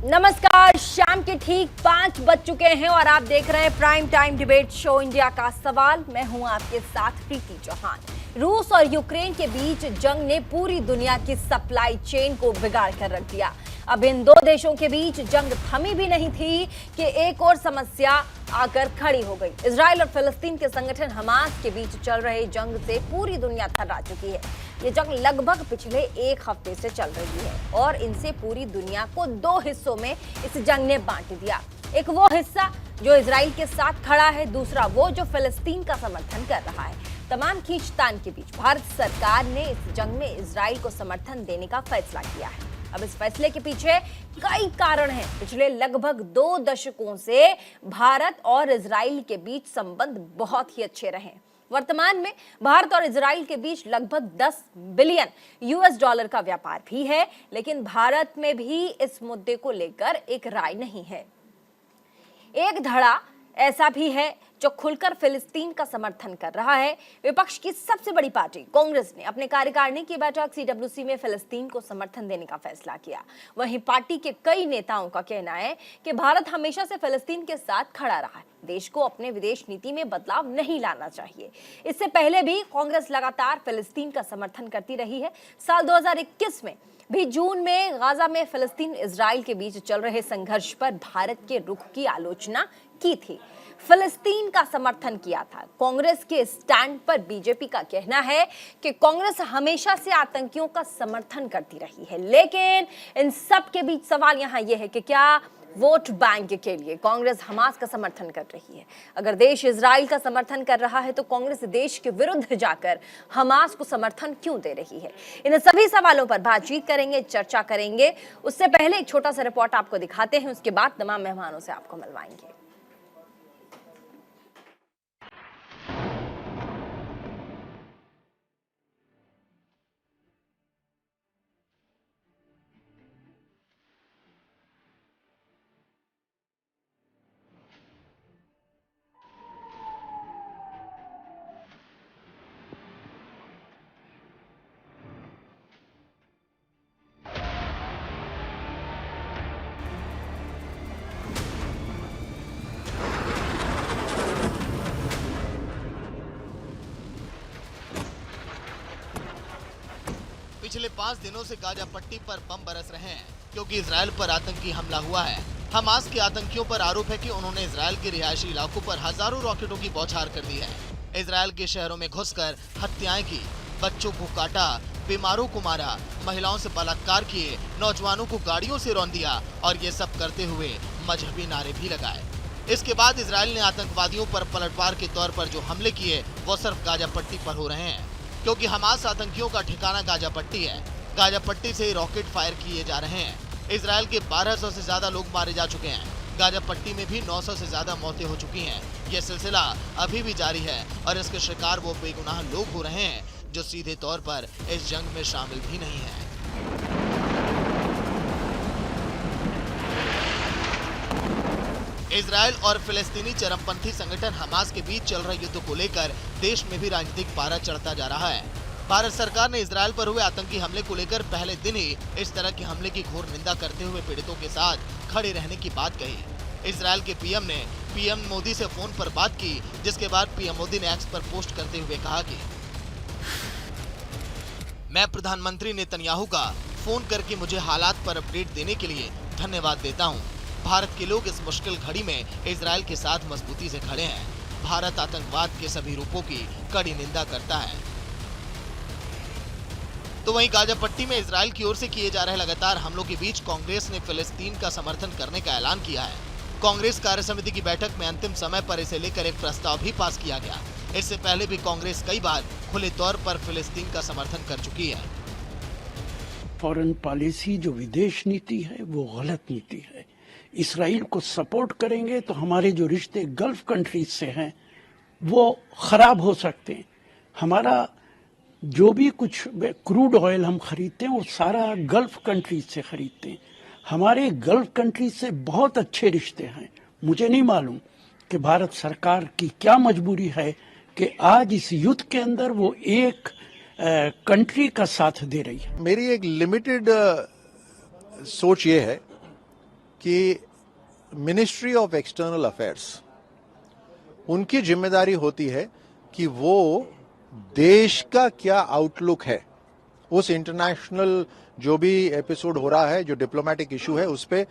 नमस्कार, शाम के ठीक 5 बज चुके हैं और आप देख रहे हैं prime time debate show India का सवाल। मैं हूं आपके साथ प्रीति चौहान। रूस और यूक्रेन के बीच जंग ने पूरी दुनिया की सप्लाई चेन को बिगाड़ कर रख दिया। अब इन दो देशों के बीच जंग थमी भी नहीं थी कि एक और समस्या आकर खड़ी हो गई। इजराइल और फिलिस्तीन के संगठन हमास के बीच चल रहे जंग से पूरी दुनिया थर्रा चुकी है। ये जंग लगभग पिछले एक हफ्ते से चल रही है और इनसे पूरी दुनिया को दो हिस्सों में इस जंग ने बांट दिया। एक वो हिस्सा जो इजराइल के साथ खड़ा है, दूसरा वो जो फिलिस्तीन का समर्थन कर रहा है। तमाम खींचतान के बीच भारत सरकार ने इस जंग में इजराइल को समर्थन देने का फैसला किया है। अब इस फैसले के पीछे कई कारण हैं। पिछले लगभग 2 दशकों से भारत और इजराइल के बीच संबंध बहुत ही अच्छे रहे। वर्तमान में भारत और इजराइल के बीच लगभग 10 बिलियन यूएस डॉलर का व्यापार भी है, लेकिन भारत में भी इस मुद्दे को लेकर एक राय नहीं है। एक धड़ा ऐसा भी है जो खुलकर फिलिस्तीन का समर्थन कर रहा है। विपक्ष की सबसे बड़ी पार्टी कांग्रेस ने अपने कार्यकारिणी की बैठक सीडब्ल्यूसी में फिलिस्तीन को समर्थन देने का फैसला किया। वहीं पार्टी के कई नेताओं का कहना है कि भारत हमेशा से फिलिस्तीन के साथ खड़ा रहा है। देश को अपने विदेश नीति में बदलाव नहीं लाना चाहिए। इससे पहले भी कांग्रेस लगातार फिलिस्तीन का समर्थन करती रही है। साल 2021 में भी जून में गाजा में फिलिस्तीन इजराइल के बीच चल रहे संघर्ष पर भारत के रुख की आलोचना की थी, फिलिस्तीन का समर्थन किया था। कांग्रेस के स्टैंड पर बीजेपी का कहना है कि कांग्रेस हमेशा से आतंकियों का समर्थन करती रही है, लेकिन इन सब के बीच सवाल यहाँ यह है कि क्या वोट बैंक के लिए कांग्रेस हमास का समर्थन कर रही है। अगर देश इजराइल का समर्थन कर रहा है तो कांग्रेस देश के विरुद्ध जाकर हमास को समर्थन क्यों दे रही है। इन सभी सवालों पर बातचीत करेंगे, चर्चा करेंगे। उससे पहले एक छोटा सा रिपोर्ट आपको दिखाते हैं, उसके बाद तमाम मेहमानों से आपको मिलवाएंगे। पिछले 5 दिनों से गाजा पट्टी पर बम बरस रहे हैं क्योंकि इजराइल पर आतंकी हमला हुआ है। हमास के आतंकियों पर आरोप है कि उन्होंने इजराइल के रिहायशी इलाकों पर हजारों रॉकेटों की बौछार कर दी है। इजराइल के शहरों में घुसकर हत्याएं की, बच्चों को काटा, बीमारों को मारा, महिलाओं से बलात्कार किए, नौजवानों को गाड़ियों से रौंद दिया और ये सब करते हुए मजहबी नारे भी लगाए। इसके बाद इजराइल ने आतंकवादियों पर पलटवार के तौर पर जो हमले किए वो सिर्फ गाजा पट्टी पर हो रहे हैं, क्योंकि हमास आतंकियों का ठिकाना गाजा पट्टी है। गाजा पट्टी से रॉकेट फायर किए जा रहे हैं। इजराइल के 1200 से ज्यादा लोग मारे जा चुके हैं। गाजा पट्टी में भी 900 से ज्यादा मौतें हो चुकी हैं। यह सिलसिला अभी भी जारी है और इसके शिकार वो बेगुनाह लोग हो रहे हैं जो सीधे तौर पर इस जंग में शामिल भी नहीं है। इजराइल और फिलिस्तीनी चरमपंथी संगठन हमास के बीच चल रहे युद्ध को लेकर देश में भी राजनीतिक पारा चढ़ता जा रहा है। भारत सरकार ने इजराइल पर हुए आतंकी हमले को लेकर पहले दिन ही इस तरह के हमले की घोर निंदा करते हुए पीड़ितों के साथ खड़े रहने की बात कही। इजराइल के पीएम ने पीएम मोदी से फोन पर बात की, जिसके बाद पीएम मोदी ने एक्स पर पोस्ट करते हुए कहा कि मैं प्रधानमंत्री नेतन्याहू का फोन करके मुझे हालात पर अपडेट देने के लिए धन्यवाद देता हूँ। भारत के लोग इस मुश्किल घड़ी में इजराइल के साथ मजबूती से खड़े हैं। भारत आतंकवाद के सभी रूपों की कड़ी निंदा करता है। तो वहीं गाजा पट्टी में इजराइल की ओर से किए जा रहे लगातार हमलों के बीच कांग्रेस ने फिलिस्तीन का समर्थन करने का ऐलान किया है। कांग्रेस कार्य समिति की बैठक में अंतिम समय पर इसे लेकर एक प्रस्ताव भी पास किया गया। इससे पहले भी कांग्रेस कई बार खुले तौर पर फिलिस्तीन का समर्थन कर चुकी है। फॉरेन पॉलिसी जो विदेश नीति है वो गलत नीति है। इसराइल को सपोर्ट करेंगे तो हमारे जो रिश्ते गल्फ कंट्रीज से हैं वो खराब हो सकते हैं। हमारा जो भी कुछ क्रूड ऑयल हम खरीदते हैं वो सारा गल्फ कंट्रीज से खरीदते हैं। हमारे गल्फ कंट्रीज से बहुत अच्छे रिश्ते हैं। मुझे नहीं मालूम कि भारत सरकार की क्या मजबूरी है कि आज इस युद्ध के अंदर वो एक कंट्री का साथ दे रही है। मेरी एक लिमिटेड सोच ये है कि मिनिस्ट्री ऑफ एक्सटर्नल अफेयर्स, उनकी जिम्मेदारी होती है कि वो देश का क्या आउटलुक है उस इंटरनेशनल जो भी एपिसोड हो रहा है, जो डिप्लोमेटिक इशू है, उस पे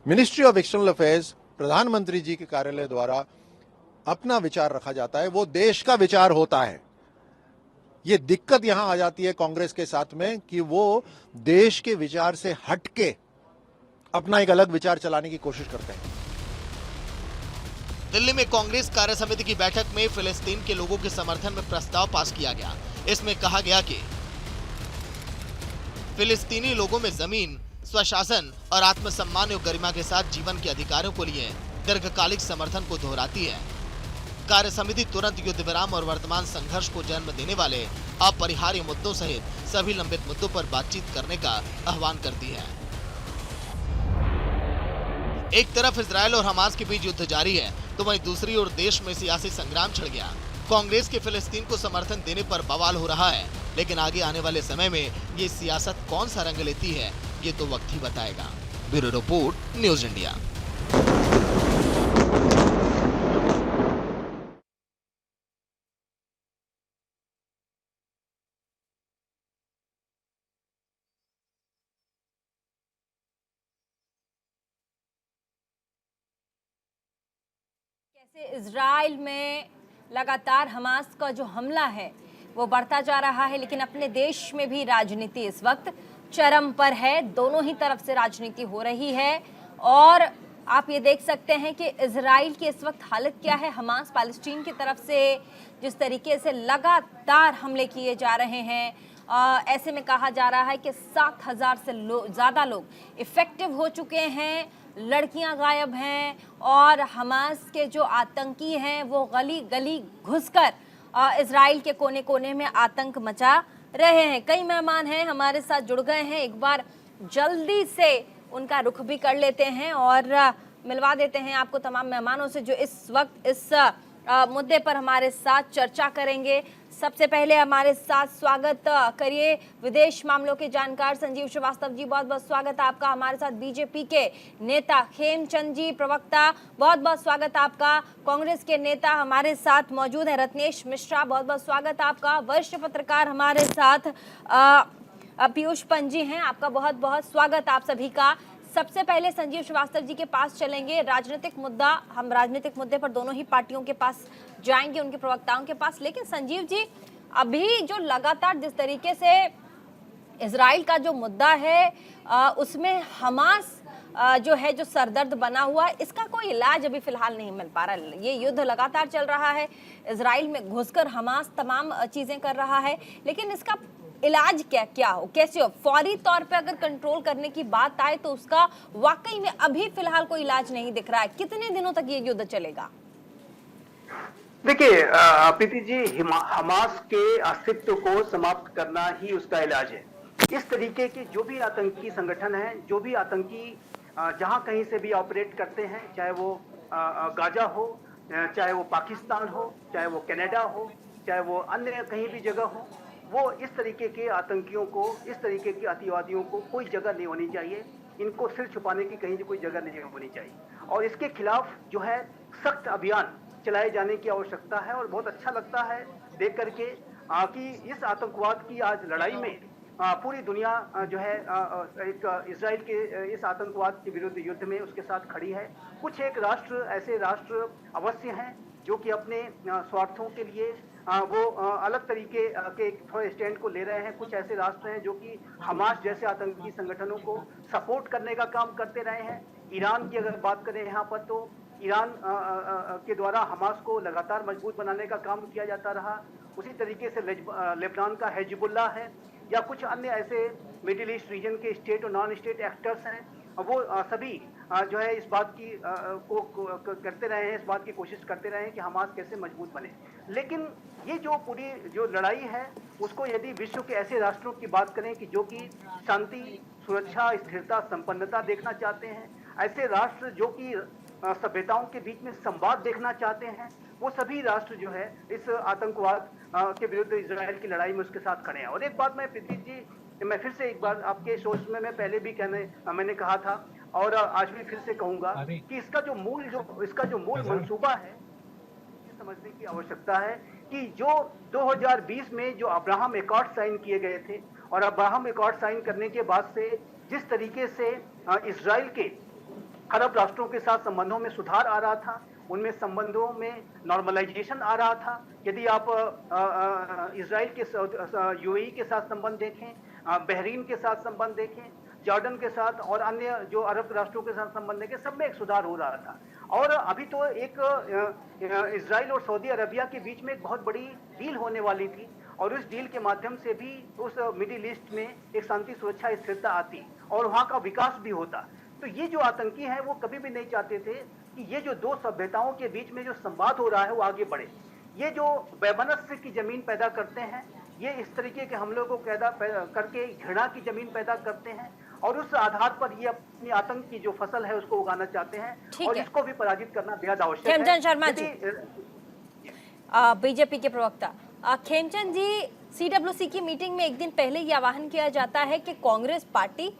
मिनिस्ट्री ऑफ एक्सटर्नल अफेयर्स, प्रधानमंत्री जी के कार्यालय द्वारा अपना विचार रखा जाता है। वो देश का विचार होता है। ये दिक्कत यहां आ जाती है कांग्रेस के साथ में कि वो देश के विचार से हटके अपना एक अलग विचार चलाने की कोशिश करते हैं। दिल्ली में कांग्रेस कार्य समिति की बैठक में फिलिस्तीन के लोगों के समर्थन में प्रस्ताव पास किया गया। इसमें कहा गया कि फिलिस्तीनी लोगों में जमीन, स्वशासन और आत्मसम्मान और गरिमा के साथ जीवन के अधिकारों को लिए दीर्घकालिक समर्थन को दोहराती है। कार्य समिति तुरंत युद्ध विराम और वर्तमान संघर्ष को जन्म देने वाले अपरिहार्य मुद्दों सहित सभी लंबित मुद्दों पर बातचीत करने का आह्वान करती है। एक तरफ इजरायल और हमास के बीच युद्ध जारी है, तो वहीं दूसरी ओर देश में सियासी संग्राम छिड़ गया। कांग्रेस के फिलिस्तीन को समर्थन देने पर बवाल हो रहा है, लेकिन आगे आने वाले समय में ये सियासत कौन सा रंग लेती है, ये तो वक्त ही बताएगा। Bureau report, news India. कैसे इजराइल में लगातार हमास का जो हमला है वो बढ़ता जा रहा है, लेकिन अपने देश में भी राजनीति इस वक्त चरम पर है। दोनों ही तरफ से राजनीति हो रही है और आप ये देख सकते हैं कि इजराइल की इस वक्त हालत क्या है। हमास पैलेस्टीन की तरफ से जिस तरीके से लगातार हमले किए जा रहे हैं, ऐसे में कहा जा रहा है कि 7,000 से ज़्यादा लोग इफेक्टिव हो चुके हैं, लड़कियां गायब हैं और हमास के जो आतंकी हैं वो गली गली घुसकर इजराइल के कोने कोने में आतंक मचा रहे हैं। कई मेहमान हैं हमारे साथ जुड़ गए हैं, एक बार जल्दी से उनका रुख भी कर लेते हैं और मिलवा देते हैं आपको तमाम मेहमानों से जो इस वक्त इस मुद्दे पर हमारे साथ चर्चा करेंगे। सबसे पहले हमारे साथ स्वागत करिए विदेश मामलों के जानकार संजीव श्रीवास्तव जी, बहुत बहुत स्वागत आपका। हमारे साथ बीजेपी के नेता खेमचंद जी, प्रवक्ता, बहुत बहुत स्वागत आपका। कांग्रेस के नेता हमारे साथ मौजूद है रत्नेश मिश्रा, बहुत बहुत स्वागत आपका। वरिष्ठ पत्रकार हमारे साथ पीयूष पंजी हैं, आपका बहुत बहुत स्वागत आप सभी का। सबसे पहले संजीव श्रीवास्तव जी के पास चलेंगे। राजनीतिक मुद्दा, हम राजनीतिक मुद्दे पर दोनों ही पार्टियों के पास जाएंगे, उनके प्रवक्ताओं के पास। लेकिन संजीव जी, अभी जो लगातार जिस तरीके से इजराइल का जो मुद्दा है उसमें हमास जो है, जो सरदर्द बना हुआ है, इसका कोई इलाज अभी फिलहाल नहीं मिल पा रहा। ये युद्ध लगातार चल रहा है, इजराइल में घुसकर हमास तमाम चीजें कर रहा है, लेकिन इसका इलाज क्या हो, कैसे हो? फौरी तौर पे अगर कंट्रोल करने की बात आए तो उसका वाकई में अभी फिलहाल कोई इलाज नहीं दिख रहा है। कितने दिनों तक ये युद्ध चलेगा? देखिए प्रीति जी, हमास के अस्तित्व को समाप्त करना ही उसका इलाज है। इस तरीके के जो भी आतंकी संगठन हैं, जो भी आतंकी जहां कहीं से भी ऑपरेट करते हैं, चाहे वो गाजा हो, चाहे वो पाकिस्तान हो, चाहे वो कनाडा हो, चाहे वो अन्य कहीं भी जगह हो, वो इस तरीके के आतंकियों को, इस तरीके के अतिवादियों को कोई जगह नहीं होनी चाहिए। इनको सिर छुपाने की कहीं कोई जगह नहीं होनी चाहिए और इसके खिलाफ जो है सख्त अभियान चलाए जाने की आवश्यकता है। और बहुत अच्छा लगता है देख करके कि इस आतंकवाद की आज लड़ाई में पूरी दुनिया जो है एक इजराइल के इस आतंकवाद के विरुद्ध युद्ध में उसके साथ खड़ी है। कुछ एक राष्ट्र, ऐसे राष्ट्र अवश्य हैं जो कि अपने स्वार्थों के लिए वो अलग तरीके के थोड़े स्टैंड को ले रहे हैं। कुछ ऐसे राष्ट्र हैं जो कि हमास जैसे आतंकी संगठनों को सपोर्ट करने का काम करते रहे हैं। ईरान की अगर बात करें यहाँ पर, तो ईरान के द्वारा हमास को लगातार मजबूत बनाने का काम किया जाता रहा। उसी तरीके से लेबनान का हिजबुल्लाह है या कुछ अन्य ऐसे मिडिल ईस्ट रीजन के स्टेट और नॉन स्टेट एक्टर्स हैं, वो सभी जो है इस बात की को करते रहे हैं, इस बात की कोशिश करते रहे हैं कि हमास कैसे मजबूत बने। लेकिन ये जो पूरी जो लड़ाई है उसको यदि विश्व के ऐसे राष्ट्रों की बात करें कि जो कि शांति, सुरक्षा, स्थिरता, संपन्नता देखना चाहते हैं, ऐसे राष्ट्र जो कि सभ्यताओं के बीच में संवाद देखना चाहते हैं, वो सभी राष्ट्र जो है इस आतंकवाद के विरुद्ध इजराइल की लड़ाई में उसके साथ खड़े हैं। और एक बात मैं प्रीति जी, मैं फिर से एक बार आपके सोच में मैं पहले भी मैंने कहा था और आज भी फिर से कहूंगा कि इसका जो मूल मंसूबा है, ये समझने की आवश्यकता है कि जो 2020 में जो अब्राहम एकॉर्ड साइन किए गए थे और अब्राहम एकॉर्ड साइन करने के बाद से जिस तरीके से इजराइल के अरब राष्ट्रों के साथ संबंधों में सुधार आ रहा था, उनमें संबंधों में नॉर्मलाइजेशन आ रहा था। यदि आप इजराइल के यूएई के साथ संबंध देखें, बहरीन के साथ संबंध देखें, जॉर्डन के साथ और अन्य जो अरब राष्ट्रों के साथ संबंध देखें, सब में एक सुधार हो रहा था। और अभी तो एक इजराइल और सऊदी अरबिया के बीच में एक बहुत बड़ी डील होने वाली थी और उस डील के माध्यम से भी उस मिडिल ईस्ट में एक शांति, सुरक्षा, स्थिरता आती और वहां का विकास भी होता। तो ये जो आतंकी हैं वो कभी भी नहीं चाहते थे कि ये जो दो सभ्यताओं के बीच में जो संवाद हो रहा है वो आगे बढ़े। ये जो वैमनस्य की जमीन पैदा करते हैं, ये इस तरीके के हमलों को करके घृणा की जमीन पैदा करते हैं और उस आधार पर ये अपनी आतंक की जो फसल है उसको उगाना चाहते हैं और इसको भी पराजित करना बेहद आवश्यक है। खेमचंद शर्मा जी, बीजेपी के प्रवक्ता खेमचंद जी, सीडब्ल्यूसी की मीटिंग में एक दिन पहले ये आह्वान किया जाता है कि कांग्रेस पार्टी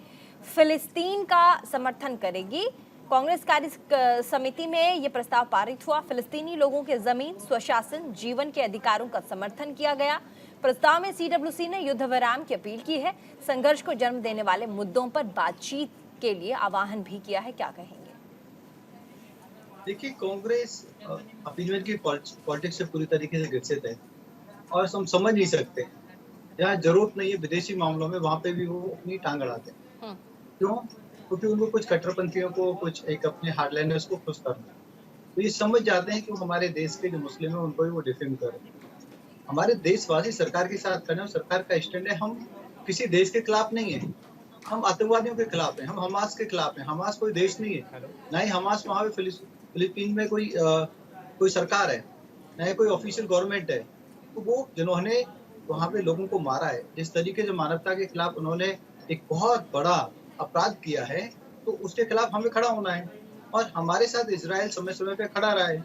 फिलिस्तीन का समर्थन करेगी। कांग्रेस कार्य समिति में ये प्रस्ताव पारित हुआ। फिलिस्तीनी लोगों के जमीन, स्वशासन, जीवन के अधिकारों का समर्थन किया गया। प्रस्ताव में सीडब्ल्यूसी ने युद्ध विराम की अपील की है। संघर्ष को जन्म देने वाले मुद्दों पर बातचीत के लिए आह्वान भी किया है। क्या कहेंगे? देखिए, कांग्रेस अपनी की पॉलिटिक्स से पूरी तरीके से ग्रसित है और हम समझ नहीं सकते, जहाँ जरूरत नहीं है विदेशी मामलों में वहां पे भी वो अपनी टांग अड़ाते हैं। क्यों? क्योंकि उनको कुछ कट्टरपंथियों को, कुछ एक अपने हार्डलाइनर्स को खुश करना है। तो ये समझ जाते हैं कि वो हमारे देश के जो मुस्लिम है उनको भी वो डिफेंड कर रहे हैं। हमारे देशवासी सरकार के साथ खड़े हैं। सरकार का स्टैंड है, हम किसी देश के खिलाफ नहीं है, हम आतंकवादियों के खिलाफ हैं, हम हमास के खिलाफ हैं। हमास कोई देश नहीं है, ना ही हमास वहाँ पे फिलीपीन में कोई सरकार है, ना ही कोई ऑफिशियल गवर्नमेंट है। तो वो जिन्होंने वहाँ पे लोगों को मारा है, जिस तरीके से मानवता के खिलाफ उन्होंने एक बहुत बड़ा अपराध किया है, तो उसके खिलाफ हमें खड़ा होना है। और हमारे साथ इजराइल समय समय पे खड़ा रहा है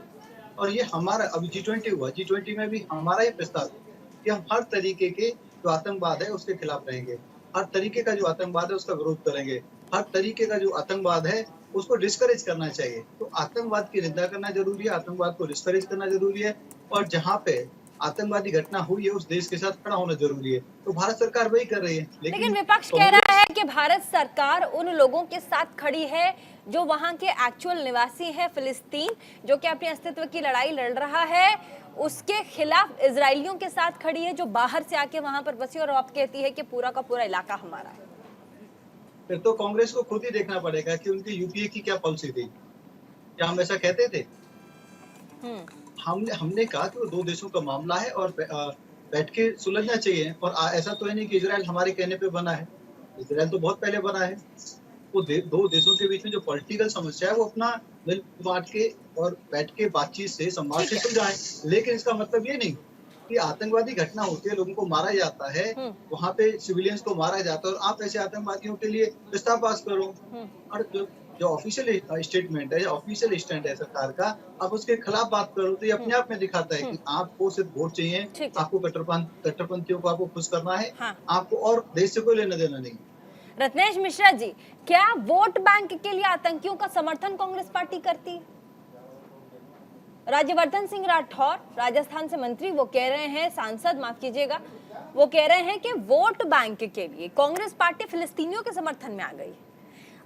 और ये हमारा अभी G20 हुआ, G20 में भी हमारा ही प्रस्ताव है कि हम हर तरीके के जो आतंकवाद है उसके खिलाफ रहेंगे, हर तरीके का जो आतंकवाद है उसका विरोध करेंगे, हर तरीके का जो आतंकवाद है उसको डिस्करेज करना चाहिए। तो आतंकवाद की निंदा करना जरूरी है, आतंकवाद को डिस्करेज करना जरूरी है और जहाँ पे आतंकवादी घटना हुई है उस देश के साथ खड़ा होना जरूरी है। तो भारत सरकार वही कर रही है। लेकिन विपक्ष कह रहा है कि भारत सरकार उन लोगों के साथ खड़ी है जो वहां के एक्चुअल निवासी हैं, फिलिस्तीन जो कि अपने अस्तित्व की लड़ाई लड़ रहा है, उसके खिलाफ इजरायलियों के साथ खड़ी है जो बाहर से आके वहां पर बसी और अब कहती है कि पूरा का पूरा इलाका हमारा है। फिर तो कांग्रेस को खुद ही देखना पड़ेगा कि उनकी यूपीए की क्या पॉलिसी थी। क्या हम ऐसा कहते थे? हमने कहा कि वो दो देशों का मामला है और बैठ के सुलझना चाहिए। और ऐसा तो है नहीं कि इजराइल हमारे कहने पे बना है, इजराइल तो बहुत पहले बना है। वो दो देशों के बीच में जो पॉलिटिकल समस्या है वो अपना मिल बांट के और बैठ के बातचीत से, संवाद से सुलझाएं। लेकिन इसका मतलब ये नहीं कि आतंकवादी घटना होती है, लोगों को मारा जाता है, वहाँ पे सिविलियंस को मारा जाता है और आप ऐसे आतंकवादियों के लिए प्रस्ताव पास करो। और जो ऑफिशियल स्टेटमेंट है, ऑफिशियल स्टैंड है सरकार का, आप उसके खिलाफ बात करो तो ये अपने आप में दिखाता है कि आपको सिर्फ वोट चाहिए, आपको कट्टरपंथियों को आपको खुश करना है, आपको और देश से कोई लेना देना नहीं। रत्नेश मिश्रा जी, क्या वोट बैंक के लिए आतंकियों का समर्थन कांग्रेस पार्टी करती है? राज्यवर्धन सिंह राठौर राजस्थान से मंत्री, वो कह रहे हैं, सांसद माफ कीजिएगा, वो कह रहे हैं कि वोट बैंक के लिए कांग्रेस पार्टी फिलिस्तीनियों के समर्थन में आ गई।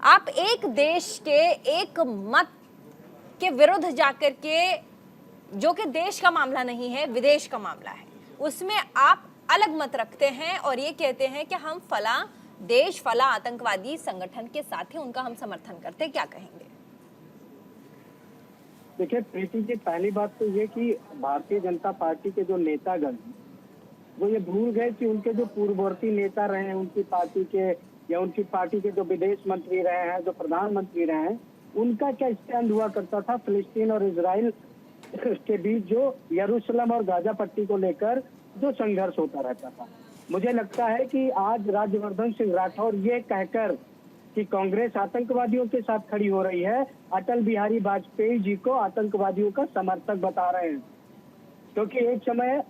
आप एक देश के एक मत के विरुद्ध जाकर के, जो कि देश का मामला नहीं है, विदेश का मामला है, उसमें आप अलग मत रखते हैं और ये कहते हैं कि हम फला देश, फला आतंकवादी संगठन के साथ ही उनका हम समर्थन करते हैं। क्या कहेंगे? देखिए प्रीति जी, पहली बात तो ये कि भारतीय जनता पार्टी के जो नेतागण वो ये भूल गए कि उनके जो पूर्ववर्ती नेता रहे हैं, उनकी पार्टी के या उनकी पार्टी के जो विदेश मंत्री रहे हैं, जो प्रधानमंत्री रहे हैं, उनका क्या स्टैंड हुआ करता था फिलिस्तीन और इजराइल के बीच, जो यरूशलेम और गाजा पट्टी को लेकर जो संघर्ष होता रहता था। मुझे लगता है कि आज राज्यवर्धन सिंह राठौर ये कहकर कि कांग्रेस आतंकवादियों के साथ खड़ी हो रही है, अटल बिहारी वाजपेयी जी को आतंकवादियों का समर्थक बता रहे हैं। क्योंकि एक समय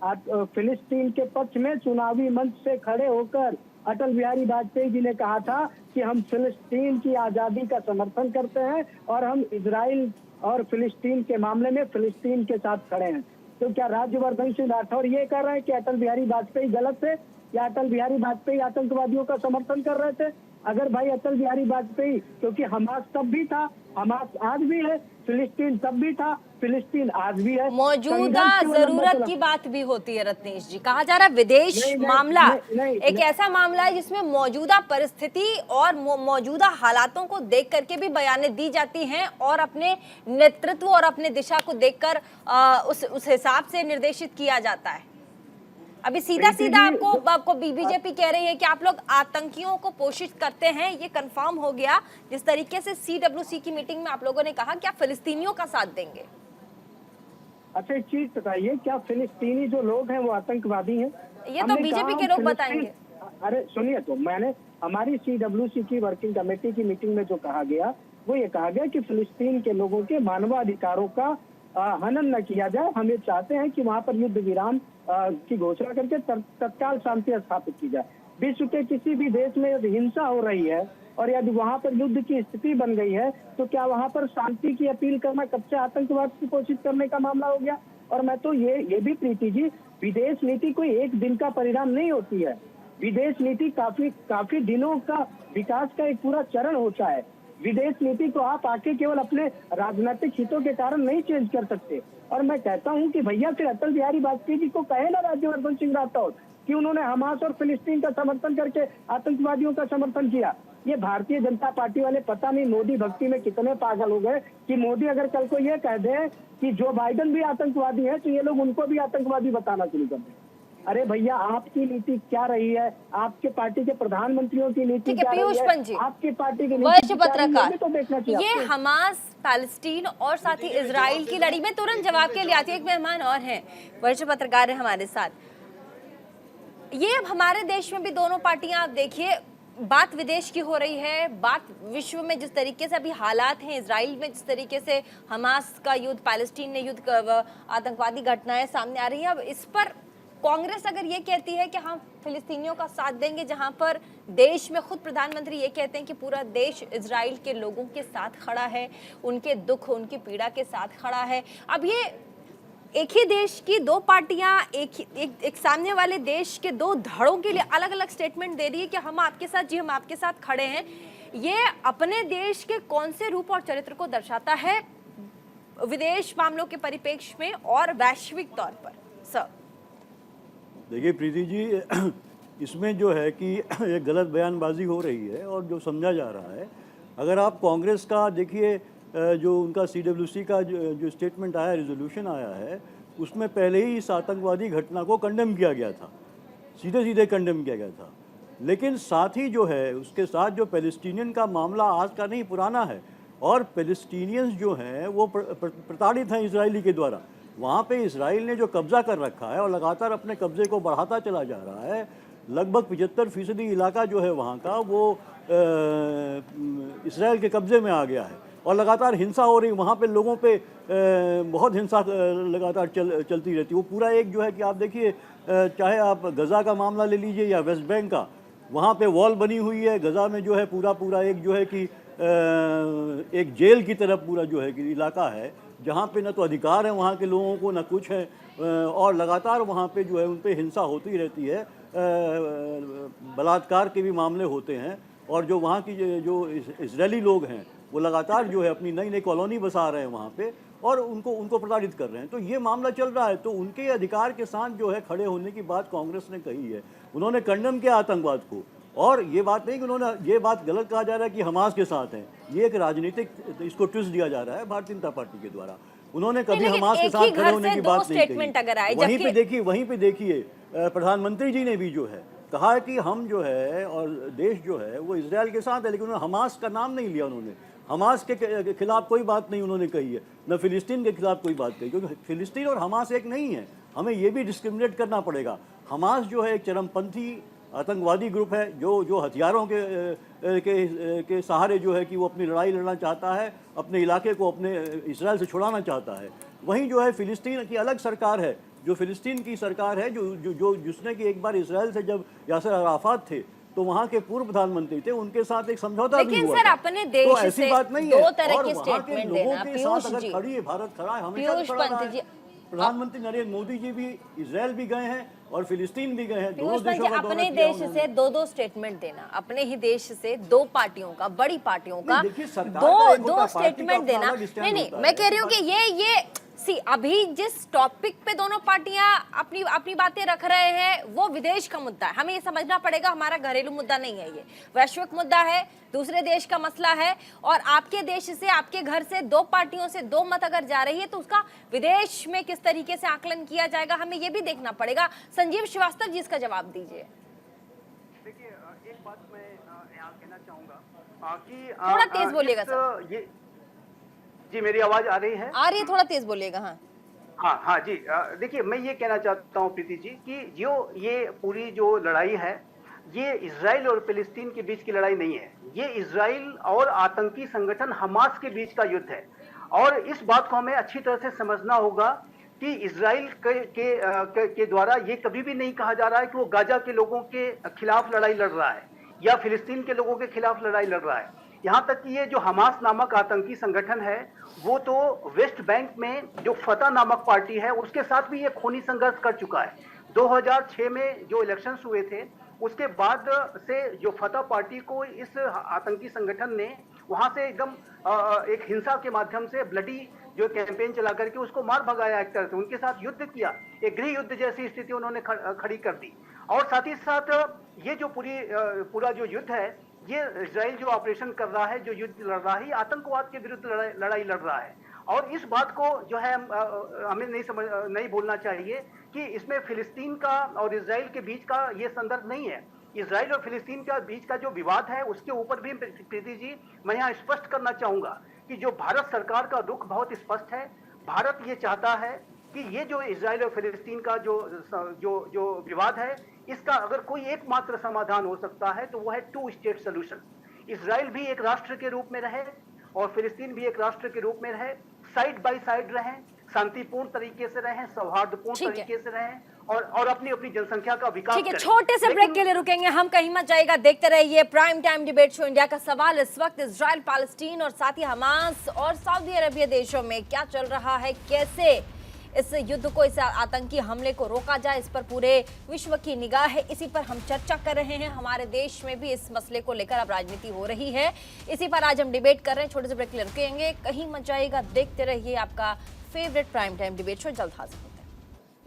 फिलिस्तीन के पक्ष में चुनावी मंच से खड़े होकर अटल बिहारी वाजपेयी जी ने कहा था कि हम फिलिस्तीन की आजादी का समर्थन करते हैं और हम इजराइल और फिलिस्तीन के मामले में फिलिस्तीन के साथ खड़े हैं। तो क्या राज्यवर्धन सिंह राठौर ये कह रहे हैं कि अटल बिहारी वाजपेयी गलत थे या अटल बिहारी वाजपेयी आतंकवादियों का समर्थन कर रहे थे? अगर भाई अटल बिहारी वाजपेयी, क्योंकि हमास तब भी था, हमास आज भी है, फिलिस्तीन तब भी था, फिलिस्तीन आज भी है। मौजूदा जरूरत की बात भी होती है रत्नेश जी। कहा जा रहा है विदेश मामला एक ऐसा मामला है जिसमें मौजूदा परिस्थिति और मौजूदा हालातों को देख करके भी बयानें दी जाती हैं और अपने नेतृत्व और अपने दिशा को देखकर उस हिसाब से निर्देशित किया जाता है। अभी सीधा सीधा आपको बीजेपी कह रही है कि आप लोग आतंकियों को पोषित करते हैं, ये कंफर्म हो गया जिस तरीके से CWC की मीटिंग में आप लोगों ने कहा कि आप फिलिस्तीनियों का साथ देंगे। अच्छा एक चीज बताइए, क्या फिलिस्तीनी जो लोग हैं वो आतंकवादी हैं? ये तो बीजेपी के लोग बताएंगे। अरे सुनिए, तो मैंने हमारी CWC की वर्किंग कमेटी की मीटिंग में जो कहा गया वो ये कहा गया कि फिलिस्तीन के लोगों के मानवाधिकारों का हनन न किया जाए। हम ये चाहते हैं कि वहाँ पर युद्ध विराम की घोषणा करके तत्काल शांति स्थापित की जाए। विश्व के किसी भी देश में यदि हिंसा हो रही है और यदि वहाँ पर युद्ध की स्थिति बन गई है तो क्या वहाँ पर शांति की अपील करना कब से आतंकवाद को पोषित करने का मामला हो गया? और मैं तो ये भी प्रीति जी, विदेश नीति कोई एक दिन का परिणाम नहीं होती है। विदेश नीति काफी दिनों का विकास का एक पूरा चरण होता है। विदेश नीति को आप आके केवल अपने राजनीतिक हितों के कारण नहीं चेंज कर सकते। और मैं कहता हूं कि भैया फिर अटल बिहारी वाजपेयी जी को कहे ना राज्यवर्धन सिंह राठौर कि उन्होंने हमास और फिलिस्तीन का समर्थन करके आतंकवादियों का समर्थन किया। ये भारतीय जनता पार्टी वाले पता नहीं मोदी भक्ति में कितने पागल हो गए कि मोदी अगर कल को ये कह दे कि जो बाइडेन भी आतंकवादी है तो ये लोग उनको भी आतंकवादी बताना शुरू कर दें। अरे भैया, आपकी नीति क्या रही है? आपके पार्टी के प्रधानमंत्रियों की नीति क्या रही है? आपकी पार्टी की वरिष्ठ पत्रकार, ये हमास पैलेस्टीन और साथ ही इजराइल की लड़ी में तुरंत जवाब के लिए आती है। एक मेहमान और हैं, वरिष्ठ पत्रकार है हमारे साथ। ये अब हमारे देश में भी दोनों पार्टियां, आप देखिए, बात विदेश की हो रही है, बात विश्व में जिस तरीके से अभी हालात हैं, इजराइल में जिस तरीके से हमास का युद्ध, पैलेस्टीन ने युद्ध, आतंकवादी घटनाएं सामने आ रही हैं। अब इस पर कांग्रेस अगर ये कहती है कि हम फिलिस्तीनियों का साथ देंगे, जहां पर देश में खुद प्रधानमंत्री ये कहते हैं कि पूरा देश इजराइल के लोगों के साथ खड़ा है, उनके दुख उनकी पीड़ा के साथ खड़ा है। अब ये एक ही देश की दो पार्टियां एक सामने वाले देश के दो धड़ों के लिए अलग अलग स्टेटमेंट दे रही है कि हम आपके साथ, जी हम आपके साथ खड़े हैं। ये अपने देश के कौन से रूप और चरित्र को दर्शाता है विदेश मामलों के परिप्रेक्ष्य में और वैश्विक तौर पर? सर देखिए प्रीति जी, इसमें जो है कि एक गलत बयानबाजी हो रही है और जो समझा जा रहा है, अगर आप कांग्रेस का देखिए, जो उनका CWC का जो स्टेटमेंट आया, रिजोल्यूशन आया है, उसमें पहले ही इस आतंकवादी घटना को कंडेम किया गया था, सीधे सीधे कंडेम किया गया था। लेकिन साथ ही जो है उसके साथ जो पैलेस्टीनियन का मामला आज का नहीं पुराना है, और पैलेस्टीनियंस जो हैं वो प्रताड़ित हैं इजरायली के द्वारा। वहाँ पे इसराइल ने जो कब्जा कर रखा है और लगातार अपने कब्जे को बढ़ाता चला जा रहा है। लगभग 75% इलाका जो है वहाँ का वो इसराइल के कब्जे में आ गया है और लगातार हिंसा हो रही, वहाँ पे लोगों पे बहुत हिंसा लगातार चलती रहती है। वो पूरा एक जो है कि आप देखिए, चाहे आप गज़ा का मामला ले लीजिए या वेस्ट बैंक का, वहाँ पे वॉल बनी हुई है। गज़ा में जो है पूरा एक जो है कि एक जेल की तरफ पूरा जो है कि इलाका है, जहाँ पे न तो अधिकार है वहाँ के लोगों को, न कुछ है, और लगातार वहाँ पे जो है उन पे हिंसा होती रहती है। बलात्कार के भी मामले होते हैं, और जो वहाँ की जो इजरायली लोग हैं वो लगातार जो है अपनी नई कॉलोनी बसा रहे हैं वहाँ पे और उनको प्रताड़ित कर रहे हैं। तो ये मामला चल रहा है, तो उनके अधिकार के साथ जो है खड़े होने की बात कांग्रेस ने कही है। उन्होंने कंडेम किया आतंकवाद को, और ये बात नहीं कि उन्होंने, ये बात गलत कहा जा रहा है कि हमास के साथ हैं। ये एक राजनीतिक, इसको ट्विस्ट दिया जा रहा है भारतीय जनता पार्टी के द्वारा। उन्होंने कभी हमास के साथ खड़े होने की बात नहीं कही। वहीं पे देखिए प्रधानमंत्री जी ने भी जो है कहा है कि हम जो है और देश जो है वो इजराइल के साथ है, लेकिन उन्होंने हमास का नाम नहीं लिया। उन्होंने हमास के खिलाफ कोई बात नहीं उन्होंने कही है, न फिलिस्तीन के खिलाफ कोई बात कही, क्योंकि फिलिस्तीन और हमास एक नहीं है। हमें ये भी डिस्क्रिमिनेट करना पड़ेगा। हमास जो है एक चरमपंथी आतंकवादी ग्रुप है जो हथियारों के सहारे जो है कि वो अपनी लड़ाई लड़ना चाहता है, अपने इलाके को अपने इजराइल से छुड़ाना चाहता है। वहीं जो है फिलिस्तीन की अलग सरकार है, जो फिलिस्तीन की सरकार है, जो जिसने कि एक बार इजराइल से जब यासर अराफात थे तो वहाँ के पूर्व प्रधानमंत्री थे, उनके साथ एक समझौता भी लेकिन हुआ सर था। अपने देश तो ऐसी से बात नहीं दो है। तरह और के वहाँ के स्टेटमेंट लोगों देना, के पीयूष साथ अगर जी, खड़ी है, भारत खड़ा है, हमेशा पीयूष खड़ा रहा पंत है। जी, प्रधानमंत्री नरेंद्र मोदी जी भी इजराइल भी गए हैं और फिलिस्तीन भी गए हैं, दोनों पीयूष पंत देशों जी का दौरा अपने किया देश उन्होंने। से दो स्टेटमेंट देना, अपने ही देश से दो पार्टियों का, बड़ी पार्टियों का नहीं, देखिए, सरकार का एक होता है, दो पार्टी का स्टेटमेंट अपना देना। अलग स्टैंड नहीं होता मैं है। कह रही हूँ कि ये सी अभी जिस टॉपिक पे दोनों पार्टियां अपनी बातें रख रहे हैं वो विदेश का मुद्दा है। हमें ये समझना पड़ेगा, हमारा घरेलू मुद्दा नहीं है, ये वैश्विक मुद्दा है, दूसरे देश का मसला है। और आपके देश से, आपके घर से दो पार्टियों से दो मत अगर जा रही है तो उसका विदेश में किस तरीके से आकलन किया जाएगा, हमें ये भी देखना पड़ेगा। संजीव श्रीवास्तव जी इसका जवाब दीजिए। देखिए, एक बात मैं यहाँ कहना चाहूंगा कि थोड़ा तेज बोलिएगा सर। ये जी, मेरी आवाज आ रही है? आ रही है, थोड़ा तेज बोलिएगा। हाँ हाँ जी, देखिए, मैं ये कहना चाहता हूँ प्रीति जी कि जो ये पूरी जो लड़ाई है, ये इजराइल और फिलिस्तीन के बीच की लड़ाई नहीं है, ये इजराइल और आतंकी संगठन हमास के बीच का युद्ध है। और इस बात को हमें अच्छी तरह से समझना होगा कि इजराइल के द्वारा ये कभी भी नहीं कहा जा रहा है कि वो गाजा के लोगों के खिलाफ लड़ाई लड़ रहा है या फिलिस्तीन के लोगों के खिलाफ लड़ाई लड़ रहा है। यहाँ तक कि ये जो हमास नामक आतंकी संगठन है वो तो वेस्ट बैंक में जो फतह नामक पार्टी है उसके साथ भी ये खूनी संघर्ष कर चुका है। 2006 में जो इलेक्शंस हुए थे उसके बाद से जो फतह पार्टी को इस आतंकी संगठन ने वहां से एकदम एक हिंसा के माध्यम से ब्लडी जो कैंपेन चला करके उसको मार भगाया, एक तरह से उनके साथ युद्ध किया, एक गृह युद्ध जैसी स्थिति उन्होंने खड़ी कर दी। और साथ ही साथ ये जो पूरा जो युद्ध है, ये इजराइल जो ऑपरेशन कर रहा है, जो युद्ध लड़ रहा है, ये आतंकवाद के विरुद्ध लड़ाई लड़ रहा है। और इस बात को जो है हमें नहीं भूलना चाहिए कि इसमें फिलिस्तीन का और इजराइल के बीच का ये संदर्भ नहीं है। इजराइल और फिलिस्तीन के बीच का जो विवाद है उसके ऊपर भी प्रीति जी मैं यहाँ स्पष्ट करना चाहूंगा कि जो भारत सरकार का रुख बहुत स्पष्ट है। भारत ये चाहता है कि ये जो इजराइल और फिलिस्तीन का जो विवाद है, इसका अगर कोई एकमात्र समाधान हो सकता है तो वो है 2 स्टेट सॉल्यूशन। इजराइल भी एक राष्ट्र के रूप में रहे और फिलिस्तीन भी एक राष्ट्र के रूप में रहे, साइड बाय साइड रहें, शांतिपूर्ण तरीके से रहें, सौहार्दपूर्ण तरीके से रहें और अपनी अपनी जनसंख्या का विकास ठीक है, करें। छोटे से ब्रेक के लिए रुकेंगे, हम कहीं मत जाइएगा, देखते रहिए prime time debate show India का सवाल। इस वक्त इजराइल, पैलेस्टीन और साथ ही हमास और सऊदी अरबिया देशों में क्या चल रहा है, कैसे इस युद्ध को, इस आतंकी हमले को रोका जाए, इस पर पूरे विश्व की निगाह है। इसी पर हम चर्चा कर रहे हैं। हमारे देश में भी इस मसले को लेकर अब राजनीति हो रही है, इसी पर आज हम डिबेट कर रहे हैं। छोटे से ब्रेक के लिए रुकेंगे, कहीं मत जाइएगा, देखते रहिए आपका favourite prime time debate show. जल्द हाजिर होते हैं।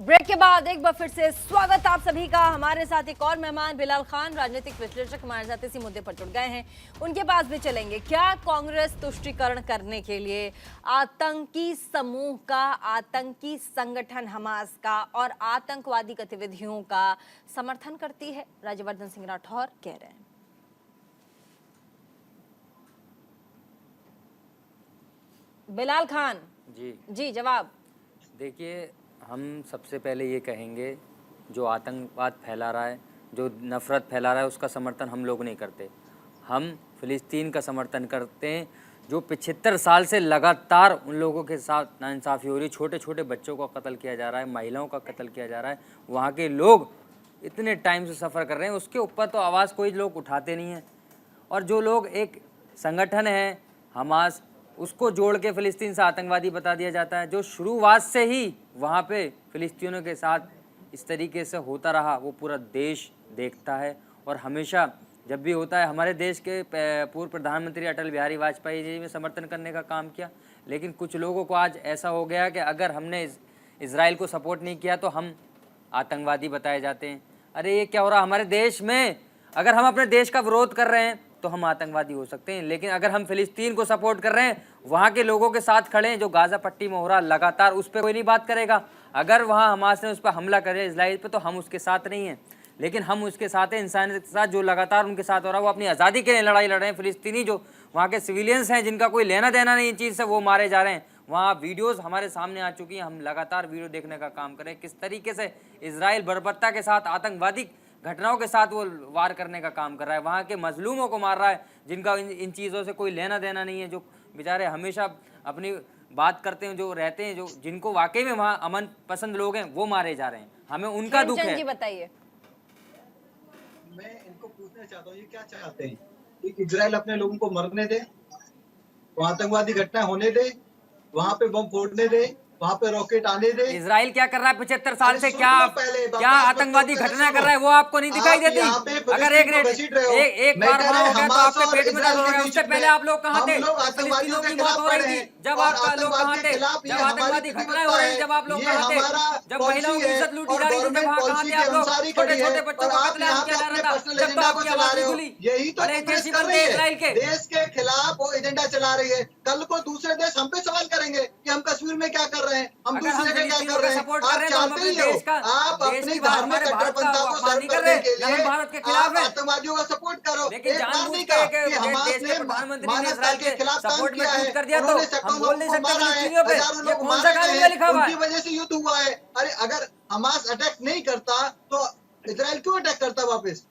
ब्रेक के बाद एक बार फिर से स्वागत आप सभी का। हमारे साथ एक और मेहमान बिलाल खान, राजनीतिक विश्लेषक, हमारे साथ इसी मुद्दे पर जुड़ गए हैं, उनके पास भी चलेंगे। क्या कांग्रेस तुष्टीकरण करने के लिए आतंकी समूह का, आतंकी संगठन हमास का और आतंकवादी गतिविधियों का समर्थन करती है? राज्यवर्धन सिंह राठौर कह रहे हैं। बिलाल खान जी जवाब। देखिए, हम सबसे पहले ये कहेंगे, जो आतंकवाद फैला रहा है, जो नफ़रत फैला रहा है, उसका समर्थन हम लोग नहीं करते। हम फ़िलिस्तीन का समर्थन करते हैं, जो 75 साल से लगातार उन लोगों के साथ नाइंसाफ़ी हो रही है। छोटे छोटे बच्चों का कत्ल किया जा रहा है, महिलाओं का कत्ल किया जा रहा है। वहाँ के लोग इतने टाइम से सफ़र कर रहे हैं, उसके ऊपर तो आवाज़ कोई लोग उठाते नहीं हैं। और जो लोग एक संगठन है हमास, उसको जोड़ के फ़िलिस्तीन से आतंकवादी बता दिया जाता है, जो शुरुआत से ही वहाँ पे फ़िलिस्तीनियों के साथ इस तरीके से होता रहा, वो पूरा देश देखता है। और हमेशा जब भी होता है, हमारे देश के पूर्व प्रधानमंत्री अटल बिहारी वाजपेयी जी ने समर्थन करने का काम किया। लेकिन कुछ लोगों को आज ऐसा हो गया कि अगर हमने इजराइल को सपोर्ट नहीं किया तो हम आतंकवादी बताए जाते हैं। अरे ये क्या हो रहा है हमारे देश में? अगर हम अपने देश का विरोध कर रहे हैं तो हम आतंकवादी हो सकते हैं, लेकिन अगर हम फिलिस्तीन को सपोर्ट कर रहे हैं, वहाँ के लोगों के साथ खड़े हैं, जो गाज़ा पट्टी में हो रहा लगातार, उस पर कोई नहीं बात करेगा। अगर वहाँ हमास ने उस पर हमला करे इजराइल पे, तो हम उसके साथ नहीं हैं। लेकिन हम उसके साथ हैं, इंसानियत के साथ, जो लगातार उनके साथ हो रहा है। वो अपनी आज़ादी के लिए लड़ाई लड़ रहे हैं। फिलिस्तीनी जो वहाँ के सिविलियंस हैं, जिनका कोई लेना देना नहीं इन चीज़ से, वो मारे जा रहे हैं। वहाँ वीडियोज़ हमारे सामने आ चुकी हैं, हम लगातार वीडियो देखने का काम करें, किस तरीके से इजराइल बर्बरता के साथ, आतंकवादी घटनाओं के साथ वो वार करने का काम कर रहा है। वहाँ के मजलूमों को मार रहा है, जिनका इन चीज़ों से कोई लेना देना नहीं है, जो बेचारे हमेशा अपनी बात करते हैं, जो रहते हैं, जो जिनको वाकई में वहाँ अमन पसंद लोग हैं, वो मारे जा रहे हैं। हमें उनका दुख है। बताइए। मैं इनको पूछना पूछना चाहता हूँ, ये क्या चाहते हैं कि इजराइल अपने लोगों को मरने दे, वहाँ आतंकवादी घटनाएं होने दे, वहाँ पे बम फोड़ने दे, वहाँ पे रॉकेट आने दे? इजराइल क्या कर रहा है 75 साल से? सुन क्या लो पहले, क्या बकवास मत आतंकवादी करो, पहले घटना कर सुनो। रहा है वो आपको नहीं दिखाई आप देती? यहाँ पे अगर फिलिस्तीन को घसीट रहे हो। एक मैं बार कह वहां रहा हो गया तो हमास आपके और पेट में दर्द इजराइल हो के गया। बीच उससे में पहले आप लोग कहाँ हम थे? लोग फिलिस्तीनियों आतंकवादियों के की मौत खिलाफ हो रही खड़े थी हैं जब और आपका लोग आतंकवाद कहाँ के थे? खिलाफ ये जब हमारी आतंकवादी घटनाएं हो प्रतिबद्धता रही है। थी जब आप लोग ये कहाँ थे? हमारा जब महिलाओं पॉलिसी की है इज्जत लूटी और जा रही थी जब गवर्नमेंट वहाँ कहाँ पॉलिसी थे के आप लोग? अनुसार ही छोटे खड़ी है छोटे बच्चों और को आप कत्लेआम यहाँ पे किया जा अपने रहा था पर्सनल जब तो एजेंडा को आपकी चला आवाज रहे नहीं हो। खुली। यही तो बड़े कांग्रेस कैसी कर बनते रही हैं है, इजराइल के? देश के खिलाफ वो एजेंडा चला रही है। कल को दूसरे देश हम पे सवाल करेंगे कि हम कश्मीर में क्या कर रहे हैं, हम अगर दूसरी हम जगह क्या फिलिस्तीनियों कर का रहे हैं। सपोर्ट कर आप रहे हैं तो हम चाहते अपने ही हो, देश आप की अपनी बात, धार्मिक हमारे भारत का कट्टरपंथा को अपमान सर्व नहीं कर करने रहे, के न हम लिए भारत के खिलाफ आप हैं। आतंकवादियों का सपोर्ट करो। लेकिन एक बार जानबूझ नहीं के कहा एक कि हमास देश ने के प्रधानमंत्री ने मानवता इजराइल के के खिलाफ काम सपोर्ट में किया ट्वीट है, कर दिया तो उन्होंने हम सैकड़ों बोल लोगों नहीं को सकते मारा है, फिलिस्तीनियों पे हजारों ये लोग कौन सा मारे कानून गए में हैं, लिखा हुआ है? उनकी वजह से युद्ध हुआ है। अरे अगर हमास अटैक नहीं करता तो इजराइल क्यों अटैक करता वापस?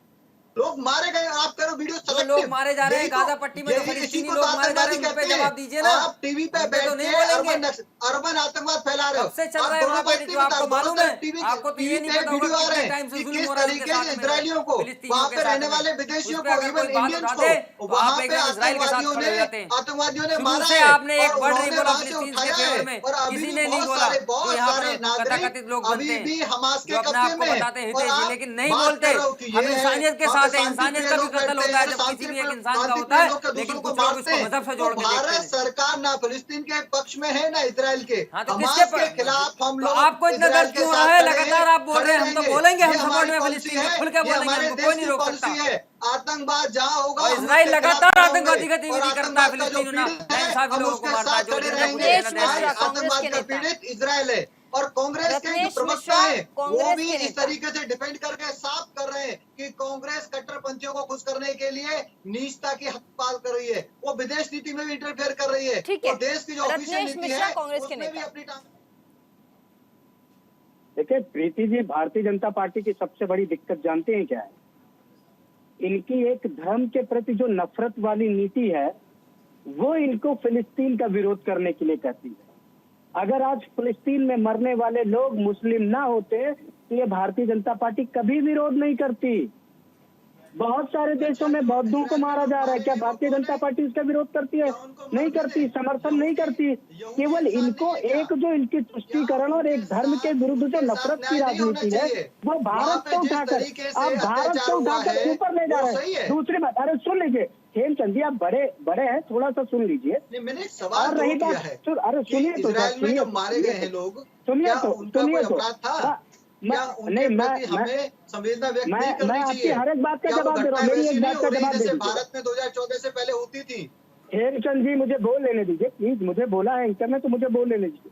लोग मारे गए, आप करो वीडियो जो लोग मारे जा रहे हैं गाजा पट्टी में, जो इसी फिलिस्तीनी को लोग तो मारे जा रहे आतंकवादी हैं उन पे कहते हैं। जवाब दीजिए ना। आप टीवी पे हम पे बैठ तो नहीं के बोलेंगे। अर्बन आतंकवाद फैला रहे हो। कब से चल आप रहा है दोनों वहाँ बात पे नहीं जो बता, आपको दोनों मालूम तरफ है? टीवी आपको तो ये नहीं पे पता वीडियो होगा आ रहे कितने हैं टाइम से कि जुल्म किस हो रहा है उनके तरीके साथ से में, इजरायलियों को, फिलिस्तीनियों वहां के पे साथ रहने में। वाले उस विदेशियों पे को, अगर इवन कोई बात इंडियंस उठाते को तो वहां आप पे एकदम इजराइल के साथ खड़े हो जाते हैं। आतंकवादियों ने शुरू मारा से है आपने एक और वर्ड नहीं उन्होंने बोला वहां से फिलिस्तीन के उठाया है। फेवर में, और अभी किसी भी ने नहीं बोला। जो बहुत यहाँ सारे पर नागरिक तथाकथित लोग बनते अभी हैं भी हमास जो के अपने कब्जे आप को में बताते हैं और हितेशी, आप लेकिन नहीं बात बोलते। कर रहे हो कि हम ये है, इंसानियत के वहाँ पे साथ है, इंसानियत शांतिप्रिय का भी लोग कत्ल बैठते होता हैं, है जब किसी भी एक इंसान का होता शांतिप्रिय है, लोग के लेकिन दूसरों को कुछ लोग मारते इसको हैं। मजहब से तो जोड़ के देखते भारत हैं। सरकार ना फिलिस्तीन के पक्ष में है ना इजराइल के। हाँ तो हमास के किसके खिलाफ हम तो लोग आपको इतना इजराइल दर्द के क्यों हो रहा साथ है? खड़े लगातार आप बोल रहे हैं, हम तो रहेंगे। बोलेंगे, हम ये सपोर्ट हमारी में पॉलिसी फिलिस्तीन के, है, खुल के ये बोलेंगे, हमारे हमको कोई देश नहीं की रोक सकता। पॉलिसी है। आतंकवाद जहाँ होगा और हम इजराइल उसके खिलाफ लगातार खड़े आतंकवादी होंगे गतिविधि और करता है, आतंकवाद का जो फिलिस्तीन पीड़ित है नाइंसाफी हम लोगों को उसके मारता है, साथ जो खड़े जिन्हें रहेंगे। लेना देना मिश्रा, है। आज कांग्रेस आतंकवाद के का नेता। पीड़ित इजराइल है और कांग्रेस के जो रत्नेश प्रवक्ता मिश्रा, है वो कांग्रेस भी के इस नेता। तरीके से डिफेंड करके साफ कर रहे हैं कि कांग्रेस कट्टरपंथियों को खुश करने के लिए नीचता की हक पाल कर रही है। वो विदेश नीति में भी इंटरफेयर कर रही है। ठीक वो है। देश की जो ऑफिशियल रत्नेश नीति मिश्रा, है कांग्रेस के उसमें भी नेता। अपनी देखिए प्रीति जी, भारतीय जनता पार्टी की सबसे बड़ी दिक्कत जानते हैं क्या है? इनकी एक धर्म के प्रति जो नफरत वाली नीति है वो इनको फिलिस्तीन का विरोध करने के लिए कहती है। अगर आज फिलिस्तीन में मरने वाले लोग मुस्लिम ना होते तो ये भारतीय जनता पार्टी कभी विरोध नहीं करती। बहुत सारे देशों में बौद्धों को मारा जा रहा है, क्या भारतीय जनता पार्टी इसका विरोध करती है? नहीं करती, समर्थन नहीं करती। केवल इनको एक जो इनकी तुष्टीकरण और एक धर्म के विरुद्ध जो नफरत की राजनीति है वो भारत को उठाकर, आप भारत को उठाकर ऊपर ले जा रहे हैं। दूसरी बात, अरे सुन लीजिए हेमचंद जी, आप बड़े हैं, थोड़ा सा सुन लीजिए। मैंने एक सवाल और रही किया बात, है अरे सुनिए तो, इजराइल में जो मारे गए हैं लोग, सुनिए क्या तो, उनका कोई अपराध था? क्या उनके नहीं, प्रति हमें संवेदना व्यक्त नहीं मैं करनी आपकी चाहिए? हर एक बात का क्या वो जवाब दे रहा घटना हूँ, मेरी वैसी एक नहीं बात हो का रही जवाब दे जैसे दीजिए। भारत में 2014 से पहले होती थी? हेमचंद जी मुझे बोल लेने दीजिए प्लीज, मुझे बोला है एंकर ने तो मुझे बोल लेने दीजिए।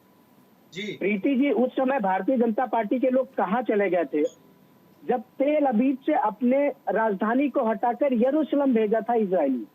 जी प्रीति जी, उस समय भारतीय जनता पार्टी के लोग कहाँ चले गए थे जब तेल अबीब से अपने राजधानी को हटाकर यरूशलेम भेजा था इजराइल?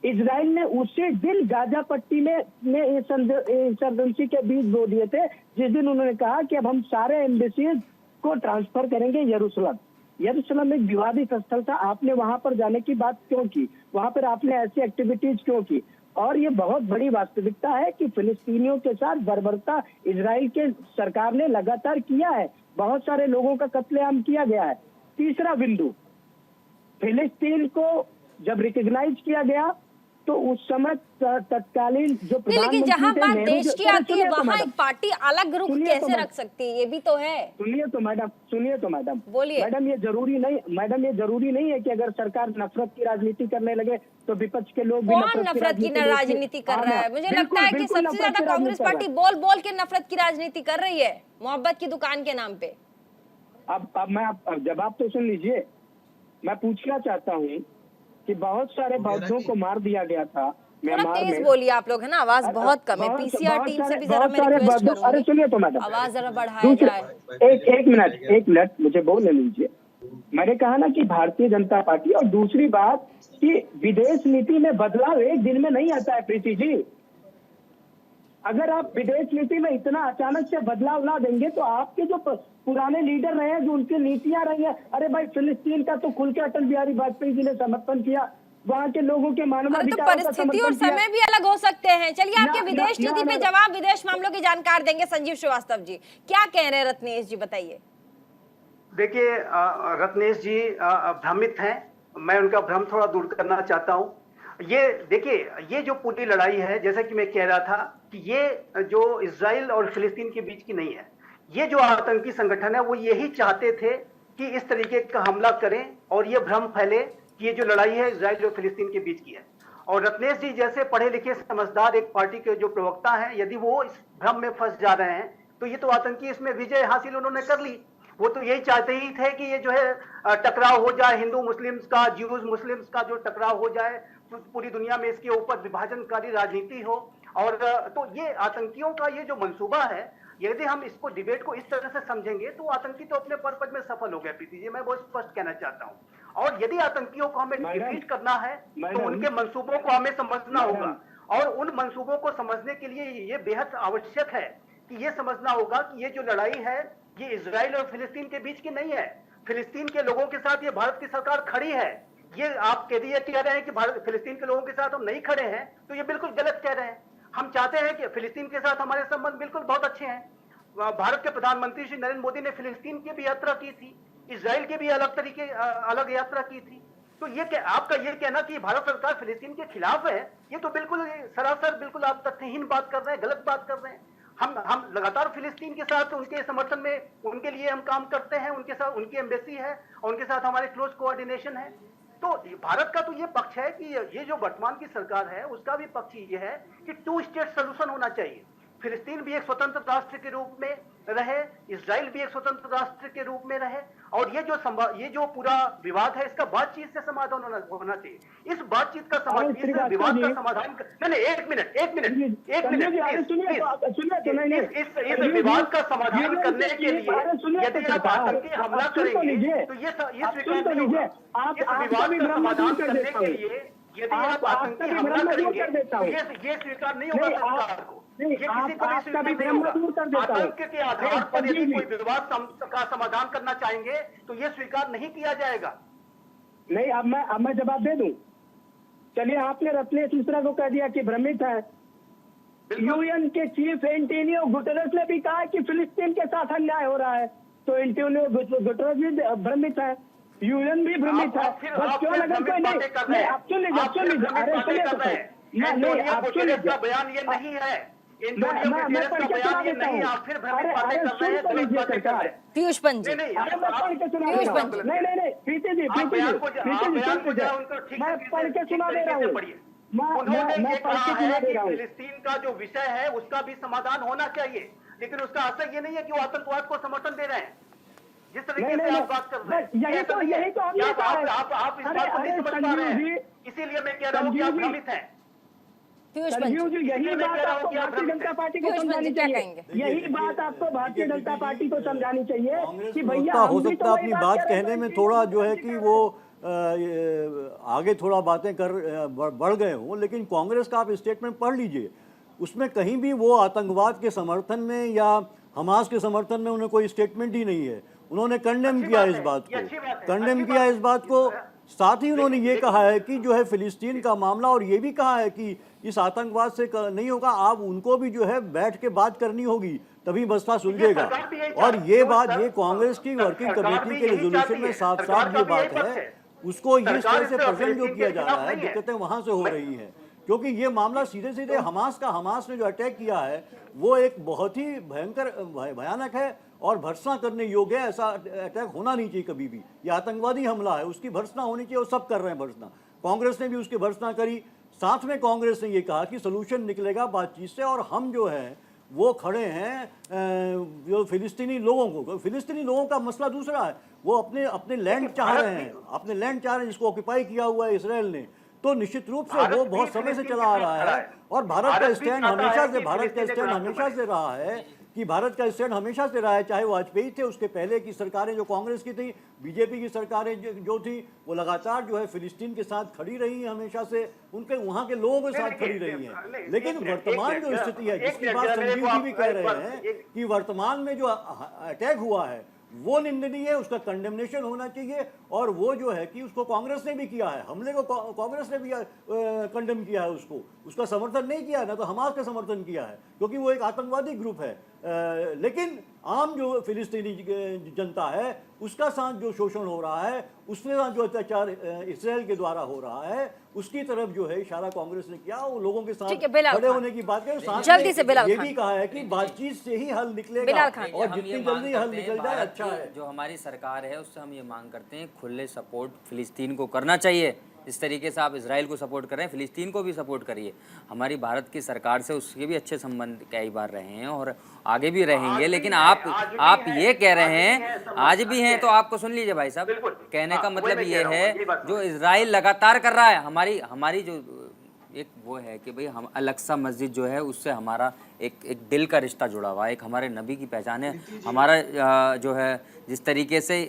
इजराइल ने उसी दिन गाजा पट्टी में इंसर्जेंसी के बीज बो दिए थे जिस दिन उन्होंने कहा कि अब हम सारे एम्बेसीज को ट्रांसफर करेंगे यरूशलेम। यरूशलेम एक विवादित स्थल था, आपने वहां पर जाने की बात क्यों की? वहां पर आपने ऐसी एक्टिविटीज क्यों की? और ये बहुत बड़ी वास्तविकता है कि फिलिस्तीनियों के साथ बर्बरता इजराइल के सरकार ने लगातार किया है, बहुत सारे लोगों का कत्लेआम किया गया है। तीसरा बिंदु, फिलिस्तीन को जब रिकॉग्नाइज किया गया तो उस समय तत्कालीन जो नहीं, लेकिन जहां बात देश की आती है वहां मैडम, एक पार्टी अलग रुख सुनिए तो कैसे मैडम। रख सकती है? ये भी तो है। सुनिए तो मैडम बोलिए। मैडम, ये जरूरी नहीं है कि अगर सरकार नफरत की राजनीति करने लगे तो विपक्ष के लोग भी कौन नफरत की राजनीति कर रहा है? मुझे लगता है कि सबसे ज्यादा कांग्रेस पार्टी बोल बोल के नफरत की राजनीति कर रही है, मोहब्बत की दुकान के नाम पे। अब मैं जवाब तो सुन लीजिए। मैं पूछना चाहता हूँ कि बहुत सारे बौद्धों को मार दिया गया था थोड़ा म्यांमार तेज में। बोलिए आप लोग, है ना, आवाज बहुत कम है। पीसीआर टीम से भी जरा मैं रिक्वेस्ट अरे करूंगी, सुनिए तो मैडम, आवाज जरा बढ़ाया जाए। एक मिनट मुझे बोलने लीजिए। मैंने कहा ना कि भारतीय जनता पार्टी, और दूसरी बात कि विदेश नीति में बदलाव एक दिन में नहीं आता है प्रीति जी। अगर आप विदेश नीति में इतना अचानक से बदलाव ला देंगे तो आपके जो पुराने लीडर रहे हैं, जो उनकी नीतियां रही हैं, अरे भाई फिलिस्तीन का तो खुल के अटल बिहारी वाजपेयी जी ने समर्थन किया, वहाँ के लोगों के मानवाधिकार का परिस्थिति और समर्थन किया। समय भी अलग हो सकते हैं। चलिए आपके विदेश नीति पे जवाब विदेश मामलों की जानकार देंगे संजीव श्रीवास्तव जी। क्या कह रहे हैं रत्नेश जी, बताइए। देखिए रत्नेश जी भ्रमित हैं मैं उनका भ्रम थोड़ा दूर करना चाहता हूं। ये देखिए, ये जो पूरी लड़ाई है, जैसा कि मैं कह रहा था कि ये जो इजराइल और फिलिस्तीन के बीच की नहीं है। ये जो आतंकी संगठन है वो यही चाहते थे कि इस तरीके का हमला करें और ये भ्रम फैले कि ये जो लड़ाई है इजराइल और फिलिस्तीन के बीच की है। और रत्नेश जी जैसे पढ़े लिखे समझदार एक पार्टी के जो प्रवक्ता हैं, यदि वो इस भ्रम में फंस जा रहे हैं तो ये तो आतंकी इसमें विजय हासिल उन्होंने कर ली। वो तो यही चाहते ही थे कि ये जो है टकराव हो जाए, हिंदू मुस्लिम्स का, ज्यूज मुस्लिम्स का जो टकराव हो जाए, पूरी दुनिया में इसके ऊपर विभाजनकारी राजनीति हो। और तो ये आतंकियों का ये जो मंसूबा है, यदि हम इसको डिबेट को इस तरह से समझेंगे तो आतंकी तो अपने पर्पज में सफल हो गए। प्रीति जी, मैं बहुत स्पष्ट कहना चाहता हूं। और यदि आतंकियों को हमें डिफीट करना है तो उनके मंसूबों को हमें समझना होगा, और उन मंसूबों को समझने के लिए ये बेहद आवश्यक है कि ये समझना होगा कि ये जो लड़ाई है ये इजराइल और फिलिस्तीन के बीच की नहीं है। फिलिस्तीन के लोगों के साथ ये भारत की सरकार खड़ी है। ये आप कह रहे हैं कि भारत फिलिस्तीन के लोगों के साथ हम नहीं खड़े हैं, तो ये बिल्कुल गलत कह रहे हैं। हम चाहते हैं कि फिलिस्तीन के साथ हमारे संबंध बिल्कुल बहुत अच्छे हैं। भारत के प्रधानमंत्री श्री नरेंद्र मोदी ने फिलिस्तीन की भी यात्रा की थी, इजराइल की भी अलग यात्रा की थी। तो ये आपका ये कहना कि भारत सरकार फिलिस्तीन के खिलाफ है, ये तो बिल्कुल सरासर बिल्कुल आप तथ्यहीन बात कर रहे हैं, गलत बात कर रहे हैं। हम लगातार फिलिस्तीन के साथ उनके समर्थन में, उनके लिए हम काम करते हैं, उनके साथ उनकी एम्बेसी है और उनके साथ हमारे क्लोज कोऑर्डिनेशन है। तो भारत का तो ये पक्ष है कि ये जो वर्तमान की सरकार है उसका भी पक्ष ये है कि 2 स्टेट सोल्यूशन होना चाहिए। फिलिस्तीन भी एक स्वतंत्र राष्ट्र के रूप में रहे, इजराइल भी एक स्वतंत्र राष्ट्र के रूप में रहे, और ये जो पूरा विवाद है इसका बातचीत से समाधान होना चाहिए। इस बातचीत का समाधान, इस विवाद का समाधान, नहीं एक मिनट इस विवाद का समाधान करने के लिए यदि आप आतंकी हमला करेंगे तो ये स्वीकार नहीं होगा। इस विवाद का समाधान करने के लिए यदि आप आतंकी हमला करेंगे तो ये स्वीकार नहीं होगा सरकार को। ये किसी को भी स्वीकार नहीं होगा। आतंक के आधार पर यदि कोई विवाद का समाधान करना चाहेंगे तो ये स्वीकार नहीं किया जाएगा। नहीं, अब मैं जवाब दे दूं। चलिए, आपने रत्नेश मिश्रा को कह दिया कि भ्रमित है। यूएन के चीफ एंटोनियो गुटेरेस ने भी कहा कि फिलिस्तीन के साथ अन्याय हो रहा है, तो एंटोनियो गुटेरेस भी भ्रमित है, यूएन भी भ्रमित है। बस क्यों नगर कोई नहीं, आप सुन लीजिए, आप सुन लीजिए, बयान ये नहीं है, पीयूष पंत जी, नहीं, प्रीति जी, मैं पढ़ के सुना दे रहा हूँ। मैं पढ़ के सुना दे रहा हूँ। फिलिस्तीन का जो विषय है उसका भी समाधान होना चाहिए, लेकिन उसका असर ये नहीं है कि वो आतंकवाद को समर्थन दे रहे हैं। जिस तरीके से आप बात कर रहे हैं, यही तो हमने कहा है। आप इस बात को नहीं समझ पा रहे हैं, इसीलिए मैं कह रहा हूँ कि आप भ्रमित हैं। पीयूष पंत जी, यही बात आपको भारतीय जनता पार्टी को समझानी चाहिए। यही बात आपको भारतीय जनता पार्टी को समझानी चाहिए कि भैया हो सकता है अपनी बात कहने में थोड़ा जो है कि वो आगे थोड़ा बातें बढ़ गए हों, लेकिन कांग्रेस का आप स्टेटमेंट पढ़ लीजिए, उसमें कहीं भी वो आतंकवाद के समर्थन में या हमास के समर्थन में उन्हें कोई स्टेटमेंट ही नहीं है। उन्होंने कंडेम किया इस बात को, कंडेम किया इस बात को। साथ ही उन्होंने ये कहा है कि जो है फिलिस्तीन का मामला, और ये भी कहा है कि इस आतंकवाद से नहीं होगा, आप उनको भी जो है बैठ के बात करनी होगी, तभी मसला सुलझेगा। और ये बात, ये कांग्रेस की वर्किंग कमेटी के रेजोल्यूशन में साफ साफ ये बात है, उसको इस तरह से प्रेजेंट जो किया जा रहा है, दिक्कतें वहां से हो रही हैं, क्योंकि ये मामला सीधे सीधे हमास ने जो अटैक किया है वो एक बहुत ही भयानक है और भर्त्सना करने योग्य है। ऐसा अटैक होना नहीं चाहिए कभी भी। ये आतंकवादी हमला है, उसकी भर्त्सना होनी चाहिए, और सब कर रहे हैं भर्त्सना। कांग्रेस ने भी उसकी भर्त्सना करी। साथ में कांग्रेस ने ये कहा कि सोल्यूशन निकलेगा बातचीत से, और हम जो है वो खड़े हैं जो फिलिस्तीनी लोगों को। फिलिस्तीनी लोगों का मसला दूसरा है, वो अपने लैंड चाह रहे हैं, अपने लैंड चाह रहे हैं जिसको ऑक्यूपाई किया हुआ है इसराइल ने। तो निश्चित रूप से वो बहुत समय से चला आ रहा है, और भारत का स्टैंड हमेशा से रहा है कि भारत का स्टैंड हमेशा से रहा है, चाहे वाजपेयी थे, उसके पहले की सरकारें जो कांग्रेस की थी, बीजेपी की सरकारें जो थी, वो लगातार जो है फिलिस्तीन के साथ खड़ी रही हैं, हमेशा से उनके वहाँ के लोगों के साथ खड़ी रही हैं। लेकिन वर्तमान जो स्थिति है, जिसकी बात संजीव जी भी कह रहे हैं कि वर्तमान में जो अटैक हुआ है वो निंदनीय है, उसका कंडेमनेशन होना चाहिए, और वो जो है कि उसको कांग्रेस ने भी किया है, हमले को कांग्रेस ने भी कंडेम किया है, उसका समर्थन नहीं किया है, ना तो हमास का समर्थन किया है, क्योंकि वो एक आतंकवादी ग्रुप है। लेकिन आम जो फिलिस्तीनी जनता है उसका साथ जो शोषण हो रहा है, उसके साथ जो अत्याचार इसराइल के द्वारा हो रहा है, उसकी तरफ जो है इशारा कांग्रेस ने किया। वो लोगों के साथ खड़े होने की बात है। साथ जल्दी से बिलाल ये खान भी कहा है कि बातचीत से ही हल निकलेगा बिलाल खान। और जितनी जल्दी हल निकल जाए अच्छा है। जो हमारी सरकार है उससे हम ये मांग करते हैं खुले सपोर्ट फिलिस्तीन को करना चाहिए। इस तरीके से आप इजराइल को सपोर्ट कर रहे हैं, फिलिस्तीन को भी सपोर्ट करिए। हमारी भारत की सरकार से उसके भी अच्छे संबंध कई बार रहे हैं और आगे भी रहेंगे, लेकिन आप ये कह रहे हैं आज भी हैं, तो आपको सुन लीजिए भाई साहब। कहने का मतलब ये है जो इजराइल लगातार कर रहा है, हमारी जो एक वो है कि भाई हम अल-अक्सा मस्जिद जो है उससे हमारा एक दिल का रिश्ता जुड़ा हुआ है, एक हमारे नबी की पहचान है। हमारा जो है जिस तरीके से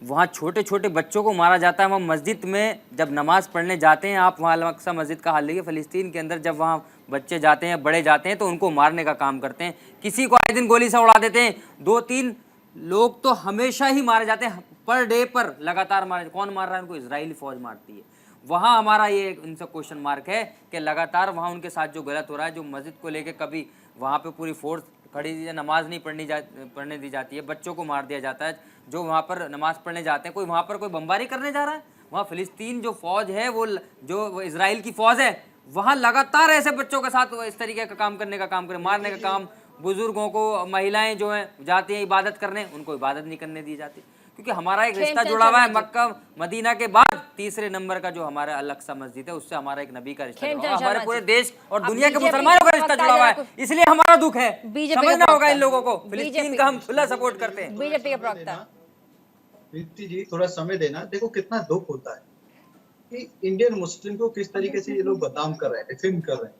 वहाँ छोटे छोटे बच्चों को मारा जाता है, वहाँ मस्जिद में जब नमाज पढ़ने जाते हैं, आप वहाँ अल-अक्सा मस्जिद का हाल देखिए, फ़लस्तीन के अंदर जब वहाँ बच्चे जाते हैं, बड़े जाते हैं तो उनको मारने का काम करते हैं। किसी को आए दिन गोली से उड़ा देते हैं, 2-3 लोग तो हमेशा ही मारे जाते हैं, पर डे पर लगातार मारे। कौन मार रहा है उनको? इजरायली फ़ौज मारती है। वहाँ हमारा ये उनसे क्वेश्चन मार्क है कि लगातार वहाँ उनके साथ जो गलत हो रहा है, जो मस्जिद को लेके कभी वहाँ पे पूरी फोर्स खड़ी दी, नमाज नहीं पढ़ने दी जाती है, बच्चों को मार दिया जाता है। जो वहाँ पर नमाज पढ़ने जाते हैं, कोई वहाँ पर कोई बमबारी करने जा रहा है? वहाँ फ़िलिस्तीन जो फ़ौज है वो इजराइल की फ़ौज है, वहाँ लगातार ऐसे बच्चों के साथ इस तरीके का काम करने का काम करे, मारने का काम। बुजुर्गों को, महिलाएं जो हैं जाती हैं इबादत करने, उनको इबादत नहीं करने दी जाती, क्योंकि हमारा एक रिश्ता जुड़ा हुआ है मक्का मदीना के बाद तीसरे नंबर का जो हमारा अल-अक्सा मस्जिद है, उससे हमारा एक नबी का रिश्ता जुड़ा हुआ है। हमारे पूरे देश और दुनिया के मुसलमानों का रिश्ता जुड़ा हुआ है, इसलिए हमारा दुख है। समझना होगा इन लोगों को, फिलिस्तीन का हम खुला सपोर्ट करते हैं। बीजेपी के प्रवक्ता प्रीति जी थोड़ा समय देना। देखो कितना दुख होता है कि इंडियन मुस्लिम को किस तरीके से ये लोग बदनाम कर रहे हैं, डिफेम कर रहे हैं।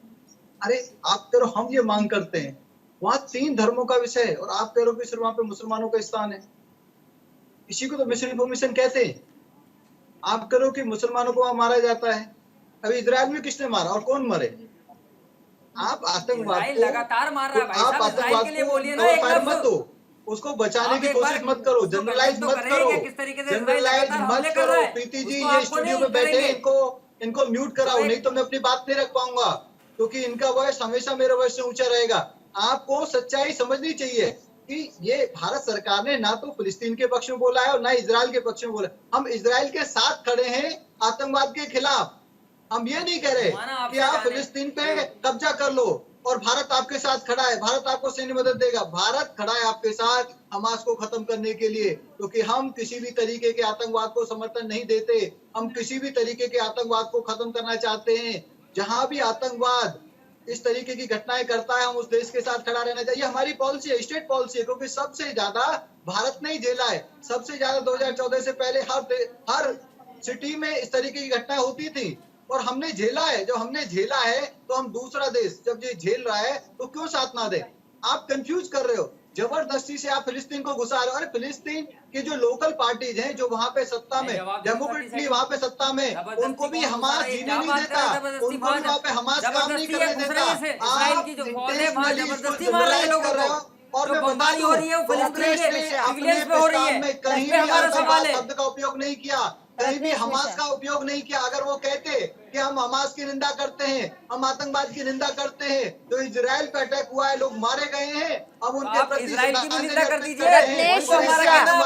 अरे आप कह रहे हो हम ये मांग करते हैं, वहां 3 धर्मों का विषय है और आप कह रहे हो कि सिर्फ वहां पे मुसलमानों का स्थान है। इसी को तो मिस इन्फॉर्मेशन कहते हैं। आप कह रहे हो कि मुसलमानों को वहां मारा जाता है, अभी इजराइल में किसने मारा और कौन मरे? आप आतंकवाद लगातार मार रहा है भाई साहब, इजराइल के लिए बोलिए ना एक लफ्ज़। मत दो, उसको बचाने की कोशिश मत करो, जनरलाइज मत करो, जनरलाइज मत करो। प्रीति जी ये स्टूडियो में बैठे हैं, इनको म्यूट कराओ, नहीं तो मैं अपनी बात नहीं रख पाऊंगा, क्योंकि इनका वॉइस हमेशा मेरे वॉइस से ऊंचा रहेगा। आपको सच्चाई समझनी चाहिए कि ये भारत सरकार ने ना तो फिलिस्तीन के पक्ष में बोला है और ना इजराइल के पक्ष में बोला। हम इजराइल के साथ खड़े हैं आतंकवाद के खिलाफ। हम ये नहीं कह रहे कि आप फिलिस्तीन पे कब्जा कर लो और भारत आपके साथ खड़ा है, भारत आपको सैन्य मदद देगा। भारत खड़ा है आपके साथ हमास को खत्म करने के लिए, क्योंकि हम किसी भी तरीके के आतंकवाद को समर्थन नहीं देते। हम किसी भी तरीके के आतंकवाद को खत्म करना चाहते हैं। जहां भी आतंकवाद इस तरीके की घटनाएं करता है, हम उस देश के साथ खड़ा रहना चाहिए। हमारी पॉलिसी है, स्टेट पॉलिसी है, क्योंकि सबसे ज्यादा भारत ने ही झेला है। सबसे ज्यादा 2014 से पहले हर सिटी में इस तरीके की घटनाएं होती थी और हमने झेला है। जब हमने झेला है तो हम दूसरा देश जब ये झेल रहा है तो क्यों साथ ना दे? आप कंफ्यूज कर रहे हो, जबरदस्ती से आप फिलिस्तीन को घुसा रहे हो। अरे फिलिस्तीन के जो लोकल पार्टीज हैं जो वहाँ पे सत्ता में, डेमोक्रेटली वहाँ पे सत्ता में, उनको भी हमास जीने नहीं देता, उनको भी वहाँ पे हमास काम नहीं करने देता। आप कर रहे हो और मैं बता दूं, कांग्रेस ने अपने प्रस्ताव में कहीं भी आतंकवाद शब्द का उपयोग नहीं किया, कहीं भी हमास का उपयोग नहीं किया। अगर वो कहते कि हम हमास की निंदा करते हैं, हम आतंकवाद की निंदा करते हैं, तो इजराइल पे अटैक हुआ है, लोग मारे गए हैं, अब उनके प्रति इजराइल की भी निंदा कर दीजिए।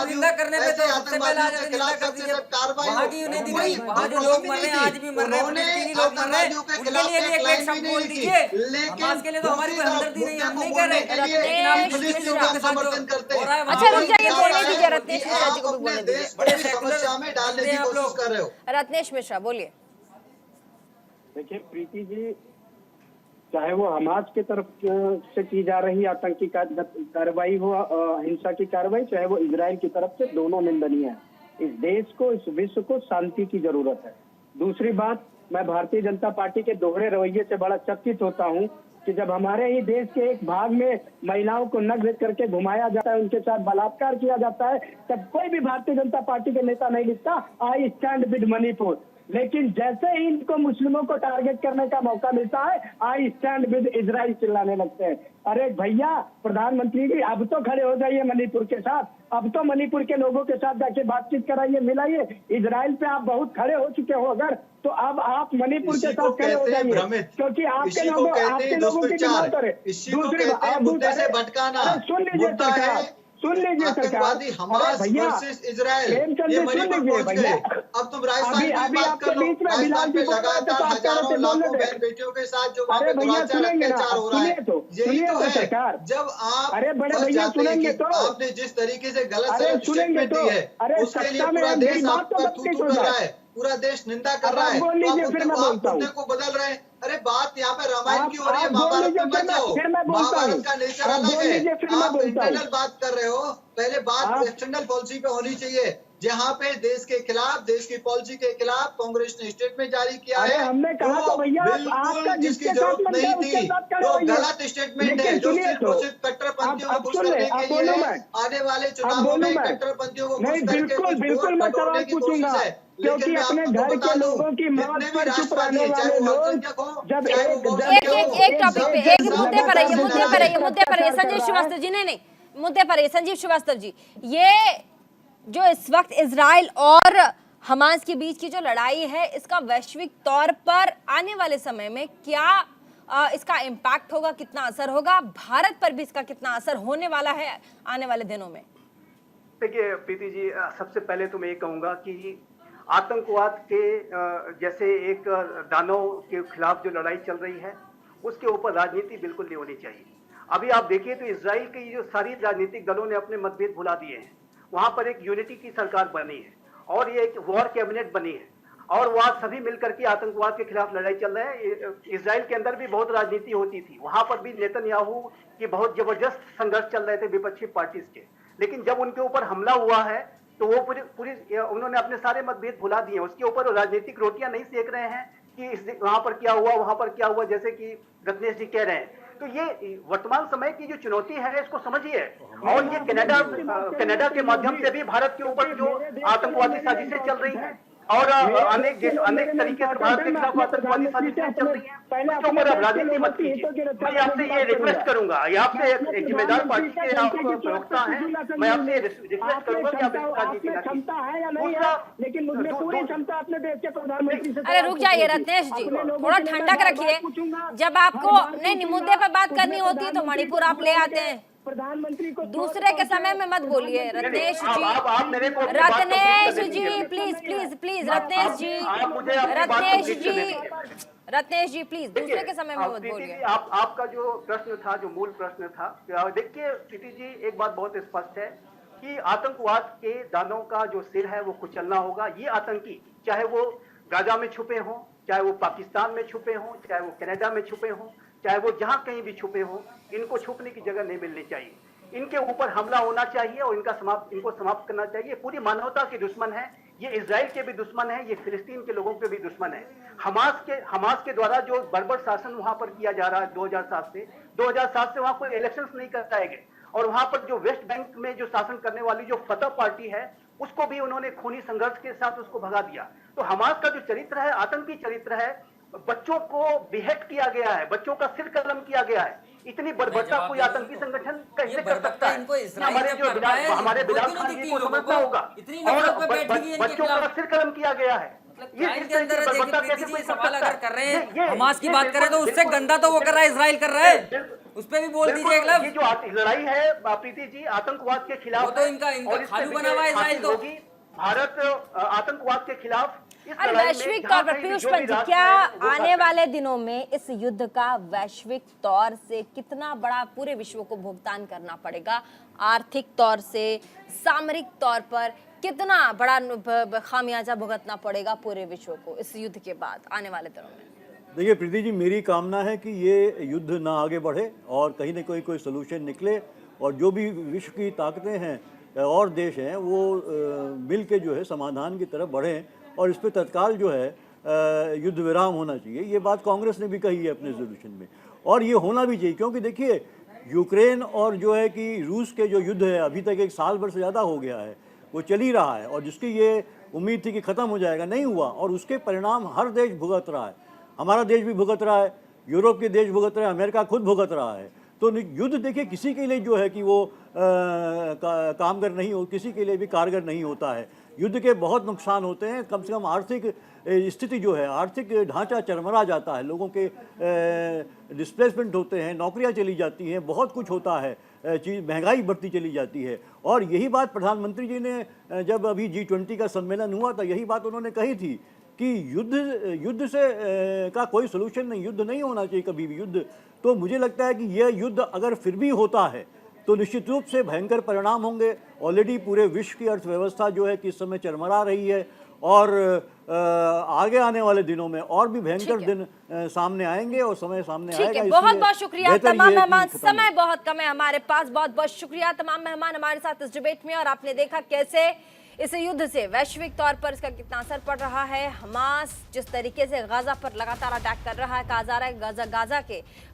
निंदा करने पे तो सबसे पहले निंदा कर दीजिए। वहाँ की नहीं दी गई, वहाँ जो लोग मर रहे हैं आज भी मर रहे हैं, फिलिस्तीनी लोग मर रहे हैं, उनके लिए भी एक शब्द बोल दीजिए। हमास के लिए तो हमारी कोई हमदर्दी नहीं है, हम नहीं कह रहे, लेकिन आप फिलिस्तीनियों के साथ समर्थन करते हैं। अच्छा रुक जाइए, बोलने दीजिए रत्नेश मिश्रा जी को भी बोलने दीजिए। बड़ी समस्या में डालने की कोशिश कर रहे हो। रत्नेश मिश्रा बोलिए। देखिए प्रीति जी, चाहे वो हमास की तरफ से की जा रही आतंकी कार्रवाई हो, हिंसा की कार्रवाई, चाहे वो इजराइल की तरफ से, दोनों निंदनीय है। इस देश को, इस विश्व को शांति की जरूरत है। दूसरी बात, मैं भारतीय जनता पार्टी के दोहरे रवैये से बड़ा चकित होता हूँ कि जब हमारे ही देश के एक भाग में महिलाओं को नग्न करके घुमाया जाता है, उनके साथ बलात्कार किया जाता है, तब कोई भी भारतीय जनता पार्टी के नेता नहीं लिखता आई स्टैंड विद मणिपुर। लेकिन जैसे ही इनको मुस्लिमों को टारगेट करने का मौका मिलता है, आई स्टैंड विद इजराइल चिल्लाने लगते हैं। अरे भैया प्रधानमंत्री जी, अब तो खड़े हो जाइए मणिपुर के साथ, अब तो मणिपुर के लोगों के साथ जाके बातचीत कराइए, मिलाइए। इजराइल पे आप बहुत खड़े हो चुके हो अगर, तो अब आप मणिपुर के साथ खड़े हो जाइए, क्योंकि आपके लोगों की डिमांड करे। दूसरी बात, सुन लीजिए सरकार, सुन लीजिए सरकार। आतंकवादी हमास भैया, वर्सेस इजराइल प्रेमचंद ये जी, सुन मणिपुर लीजिए पहुंच गए। भैया। अब तुम राजस्थान की अभी बात आपके कर लो। बीच में राजस्थान बिलाल पे जी बोल रहे थे, लगातार तो आप कह रहे हजारों थे लाखों बोलने दे। बहन बेटियों के साथ जो वहाँ अरे पे भैया दुराचार सुनेंगे ना, अत्याचार हो रहा है, सुनिए तो, यही सुनिए तो तो है। सरकार। जब आप अरे बड़े फंस भैया जाते हैं सुनेंगे कि तो। आपने जिस तरीके से गलत अरे सलत सुनेंगे स्टेटमेंट तो। दी है, अरे उसके लिए सत्ता में पूरा है, देश मेरी बात आप तो पर कंप्लीट थू-थू हो कर जाए। रहा है, पूरा देश निंदा कर अब रहा आप है। बोल तो आप लीजिए, फिर मैं आप बोलता हूँ। मुद्दे को बदल रहे हैं। अरे बात यहाँ पे रामायण की हो रही है, आप बोल महाभारत लीजिए, में मत जाओ। फिर मैं बोलता हूँ। महाभारत का नेचर आप अलग बोल है। लीजिए, फिर मैं आप बोलता हूँ। इंटरनल बात कर रहे हो, पहले बात आप- एक्सटर्नल पॉलिसी पे होनी चाहिए। जहाँ पे देश के खिलाफ, देश की पॉलिसी के खिलाफ कांग्रेस ने स्टेटमेंट जारी किया अरे है, हमने कहा जो तो भैया, आपका बिल्कुल जिसकी जिसके साथ जरूरत मन नहीं है उसके थी, साथ खड़े जो होइए। गलत स्टेटमेंट है, लेकिन जो सुनिए सिर्फ तो, और सिर्फ कट्टरपंथियों को अब खुश सुन ले, करने अब के बोलूं लिए मैं। है। आने वाले अब चुनावों बोलूं में मैं। कट्टरपंथियों को खुश नहीं, करके बिल्कुल कुछ बिल्कुल वोट मैं बटोरने सवाल की कोशिश पूछूंगा, है। क्योंकि लेकिन मैं अपने आपको घर बता के दूं, लोगों की मौत जितने भी पर चुप राष्ट्रवादी रहने हैं, चाहे वाले वो लोग अल्पसंख्यक हो, जब चाहे एक वो जब एक बहुसंख्यक एक हो, एक टॉपिक पे, सबके एक मुद्दे पर साथ आइए, मुद्दे पर आइए, मुद्दे पर आइए। संजीव श्रीवास्तव जी, नहीं मुद्दे पर आइए। संजीव श्रीवास्तव जी, ये जो इस वक्त इजराइल और हमास के बीच की जो लड़ाई है, इसका वैश्विक तौर पर आने वाले समय में क्या इसका इम्पैक्ट होगा, कितना असर होगा, भारत पर भी इसका कितना असर होने वाला है आने वाले दिनों में? देखिए प्रीति जी, सबसे पहले तो मैं ये कहूंगा कि आतंकवाद के जैसे एक दानव के खिलाफ जो लड़ाई चल रही है, उसके ऊपर राजनीति बिल्कुल नहीं होनी चाहिए। अभी आप देखिए तो इजराइल की जो सारी राजनीतिक दलों ने अपने मतभेद भुला दिए हैं। वहां पर एक यूनिटी की सरकार बनी है और ये एक वॉर कैबिनेट बनी है और वहां सभी मिलकर के आतंकवाद के खिलाफ लड़ाई चल रहे हैं। इजराइल के अंदर भी बहुत राजनीति होती थी, वहां पर भी नेतन्याहू की बहुत जबरदस्त संघर्ष चल रहे थे विपक्षी पार्टीज के। लेकिन जब उनके ऊपर हमला हुआ है तो वो पूरी उन्होंने अपने सारे मतभेद भुला दिए। उसके ऊपर राजनीतिक रोटियां नहीं सेक रहे हैं कि वहां पर क्या हुआ, वहां पर क्या हुआ, जैसे कि रत्नेश जी कह रहे हैं। तो ये वर्तमान समय की जो चुनौती है, इसको समझिए। और ये कनाडा के माध्यम से भी भारत के ऊपर जो आतंकवादी साजिशें चल रही हैं और अनेक तरीके से भारत के खिलाफ आतंकवादी साजिशें चल रही हैं, उसके ऊपर अब राजनीति मत कीजिए। मैं आपसे ये रिक्वेस्ट करूंगा, ये आपसे एक जिम्मेदार पार्टी के आप प्रवक्ता हैं, मैं आपसे रिक्वेस्ट करूंगा कि आप इस राजनीति न क्षमता है या नहीं है, लेकिन मुझमें पूरी क्षमता अपने देश के प्रधानमंत्री से। अरे रुक जाइए रत्नेश जी, थोड़ा ठंडक रखिए। जब आपको नहीं मुद्दे पर बात करनी होती है तो मणिपुर आप ले आते हैं, प्रधानमंत्री को दूसरे के समय में मत बोलिए। रत्नेश जी, आप मेरे को Ratnesh ji please please please, Ratnesh ji, Ratnesh ji, Ratnesh ji please, दूसरे के समय में मत बोलिए। आपका जो प्रश्न था, जो मूल प्रश्न था, देखिए प्रीति जी, एक बात बहुत स्पष्ट है कि आतंकवाद के दानों का जो सिर है वो कुचलना होगा। ये आतंकी चाहे वो गाजा में छुपे हों, चाहे वो पाकिस्तान में छुपे हों, चाहे वो कनाडा में छुपे हों, चाहे वो जहां कहीं भी छुपे हों, इनको छुपने की जगह नहीं मिलनी चाहिए। इनके ऊपर हमला होना चाहिए और इनको समाप्त करना चाहिए। पूरी मानवता के दुश्मन है ये, इजराइल के भी दुश्मन है ये, फिलिस्तीन के लोगों के भी दुश्मन है। हमास के द्वारा जो बर्बर शासन वहां पर किया जा रहा है 2007 से वहां कोई इलेक्शंस नहीं कराए गए। और वहां पर जो वेस्ट बैंक में जो शासन करने वाली जो फतह पार्टी है, उसको भी उन्होंने खूनी संघर्ष के साथ उसको भगा दिया। तो हमास का जो चरित्र है, आतंकी चरित्र है, बच्चों को बिहेट किया गया है, बच्चों का सिर कलम किया गया है। इतनी बर्बरता कोई आतंकी संगठन कैसे कर सकता है? हमारे बिलाल खान जी को समझना होगा। और बच्चों का सिर कलम किया गया है। सवाल अगर कर रहे हैं, हमास की बात करें तो उससे गंदा तो वो कर रहा है, इजराइल कर रहा है, उस पर भी बोल दीजिए एक लफ्ज। ये जो लड़ाई है प्रीति जी आतंकवाद के खिलाफ, वो तो इनका खालू बना हुआ है इजराइल। तो भारत आतंकवाद के खिलाफ और वैश्विक तौर पर पीयूष पंत जी, क्या आने वाले दिनों में इस युद्ध का वैश्विक तौर से कितना बड़ा पूरे विश्व को भुगतान करना पड़ेगा? आर्थिक तौर से, सामरिक तौर पर कितना बड़ा खामियाजा भुगतना पड़ेगा पूरे विश्व को इस युद्ध के बाद आने वाले दिनों में? देखिए प्रीति जी, मेरी कामना है कि ये युद्ध ना आगे बढ़े और कहीं ना कहीं कोई सोल्यूशन निकले और जो भी विश्व की ताकतें हैं और देश हैं वो मिल के जो है समाधान की तरफ बढ़ें और इस पर तत्काल जो है युद्ध विराम होना चाहिए। ये बात कांग्रेस ने भी कही है अपने रेजोल्यूशन में और ये होना भी चाहिए, क्योंकि देखिए यूक्रेन और जो है कि रूस के जो युद्ध है अभी तक 1 साल भर से ज़्यादा हो गया है, वो चल ही रहा है और जिसकी ये उम्मीद थी कि ख़त्म हो जाएगा, नहीं हुआ और उसके परिणाम हर देश भुगत रहा है। हमारा देश भी भुगत रहा है, यूरोप के देश भुगत रहे हैं, अमेरिका खुद भुगत रहा है। तो युद्ध देखिए किसी के लिए जो है कि वो कामगर नहीं हो, किसी के लिए भी कारगर नहीं होता है। युद्ध के बहुत नुकसान होते हैं, कम से कम आर्थिक स्थिति जो है, आर्थिक ढांचा चरमरा जाता है, लोगों के डिस्प्लेसमेंट होते हैं, नौकरियां चली जाती हैं, बहुत कुछ होता है, चीज़ महंगाई बढ़ती चली जाती है। और यही बात प्रधानमंत्री जी ने जब अभी G20 का सम्मेलन हुआ था, यही बात उन्होंने कही थी कि युद्ध से का कोई सोल्यूशन नहीं, युद्ध नहीं होना चाहिए कभी भी युद्ध। तो मुझे लगता है कि यह युद्ध अगर फिर भी होता है तो निश्चित रूप से भयंकर परिणाम होंगे। ऑलरेडी पूरे विश्व की अर्थव्यवस्था जो है कि इस समय चरमरा रही है और आगे आने वाले दिनों में और भी भयंकर दिन सामने आएंगे और समय सामने आएगा। बहुत बहुत शुक्रिया तमाम मेहमान, समय बहुत कम है हमारे पास। बहुत बहुत शुक्रिया तमाम मेहमान हमारे साथ इस डिबेट में। और आपने देखा कैसे इस युद्ध से वैश्विक तौर पर इसका कितना असर पड़ रहा है। हमास जिस तरीके से गाजा पर लगातार अटैक कर रहा है, कहा जा रहा है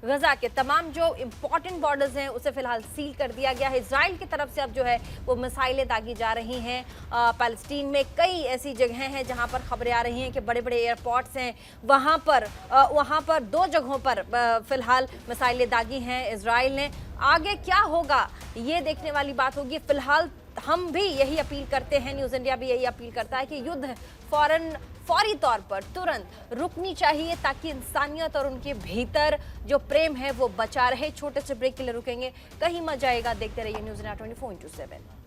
गाजा के तमाम जो इंपॉर्टेंट बॉर्डर्स हैं उसे फिलहाल सील कर दिया गया है। इजराइल की तरफ से अब जो है वो मिसाइलें दागी जा रही हैं। पैलेस्टीन में कई ऐसी जगहें हैं जहां पर खबरें आ रही हैं कि बड़े बड़े एयरपोर्ट्स हैं, वहां पर 2 जगहों पर फिलहाल मिसाइलें दागी हैं इजराइल ने। आगे क्या होगा ये देखने वाली बात होगी। फिलहाल हम भी यही अपील करते हैं, न्यूज़ इंडिया भी यही अपील करता है कि युद्ध फौरी तौर पर तुरंत रुकनी चाहिए ताकि इंसानियत और उनके भीतर जो प्रेम है वो बचा रहे। छोटे से ब्रेक के लिए रुकेंगे, कहीं मत जाएगा, देखते रहिए न्यूज़ इंडिया 24/7।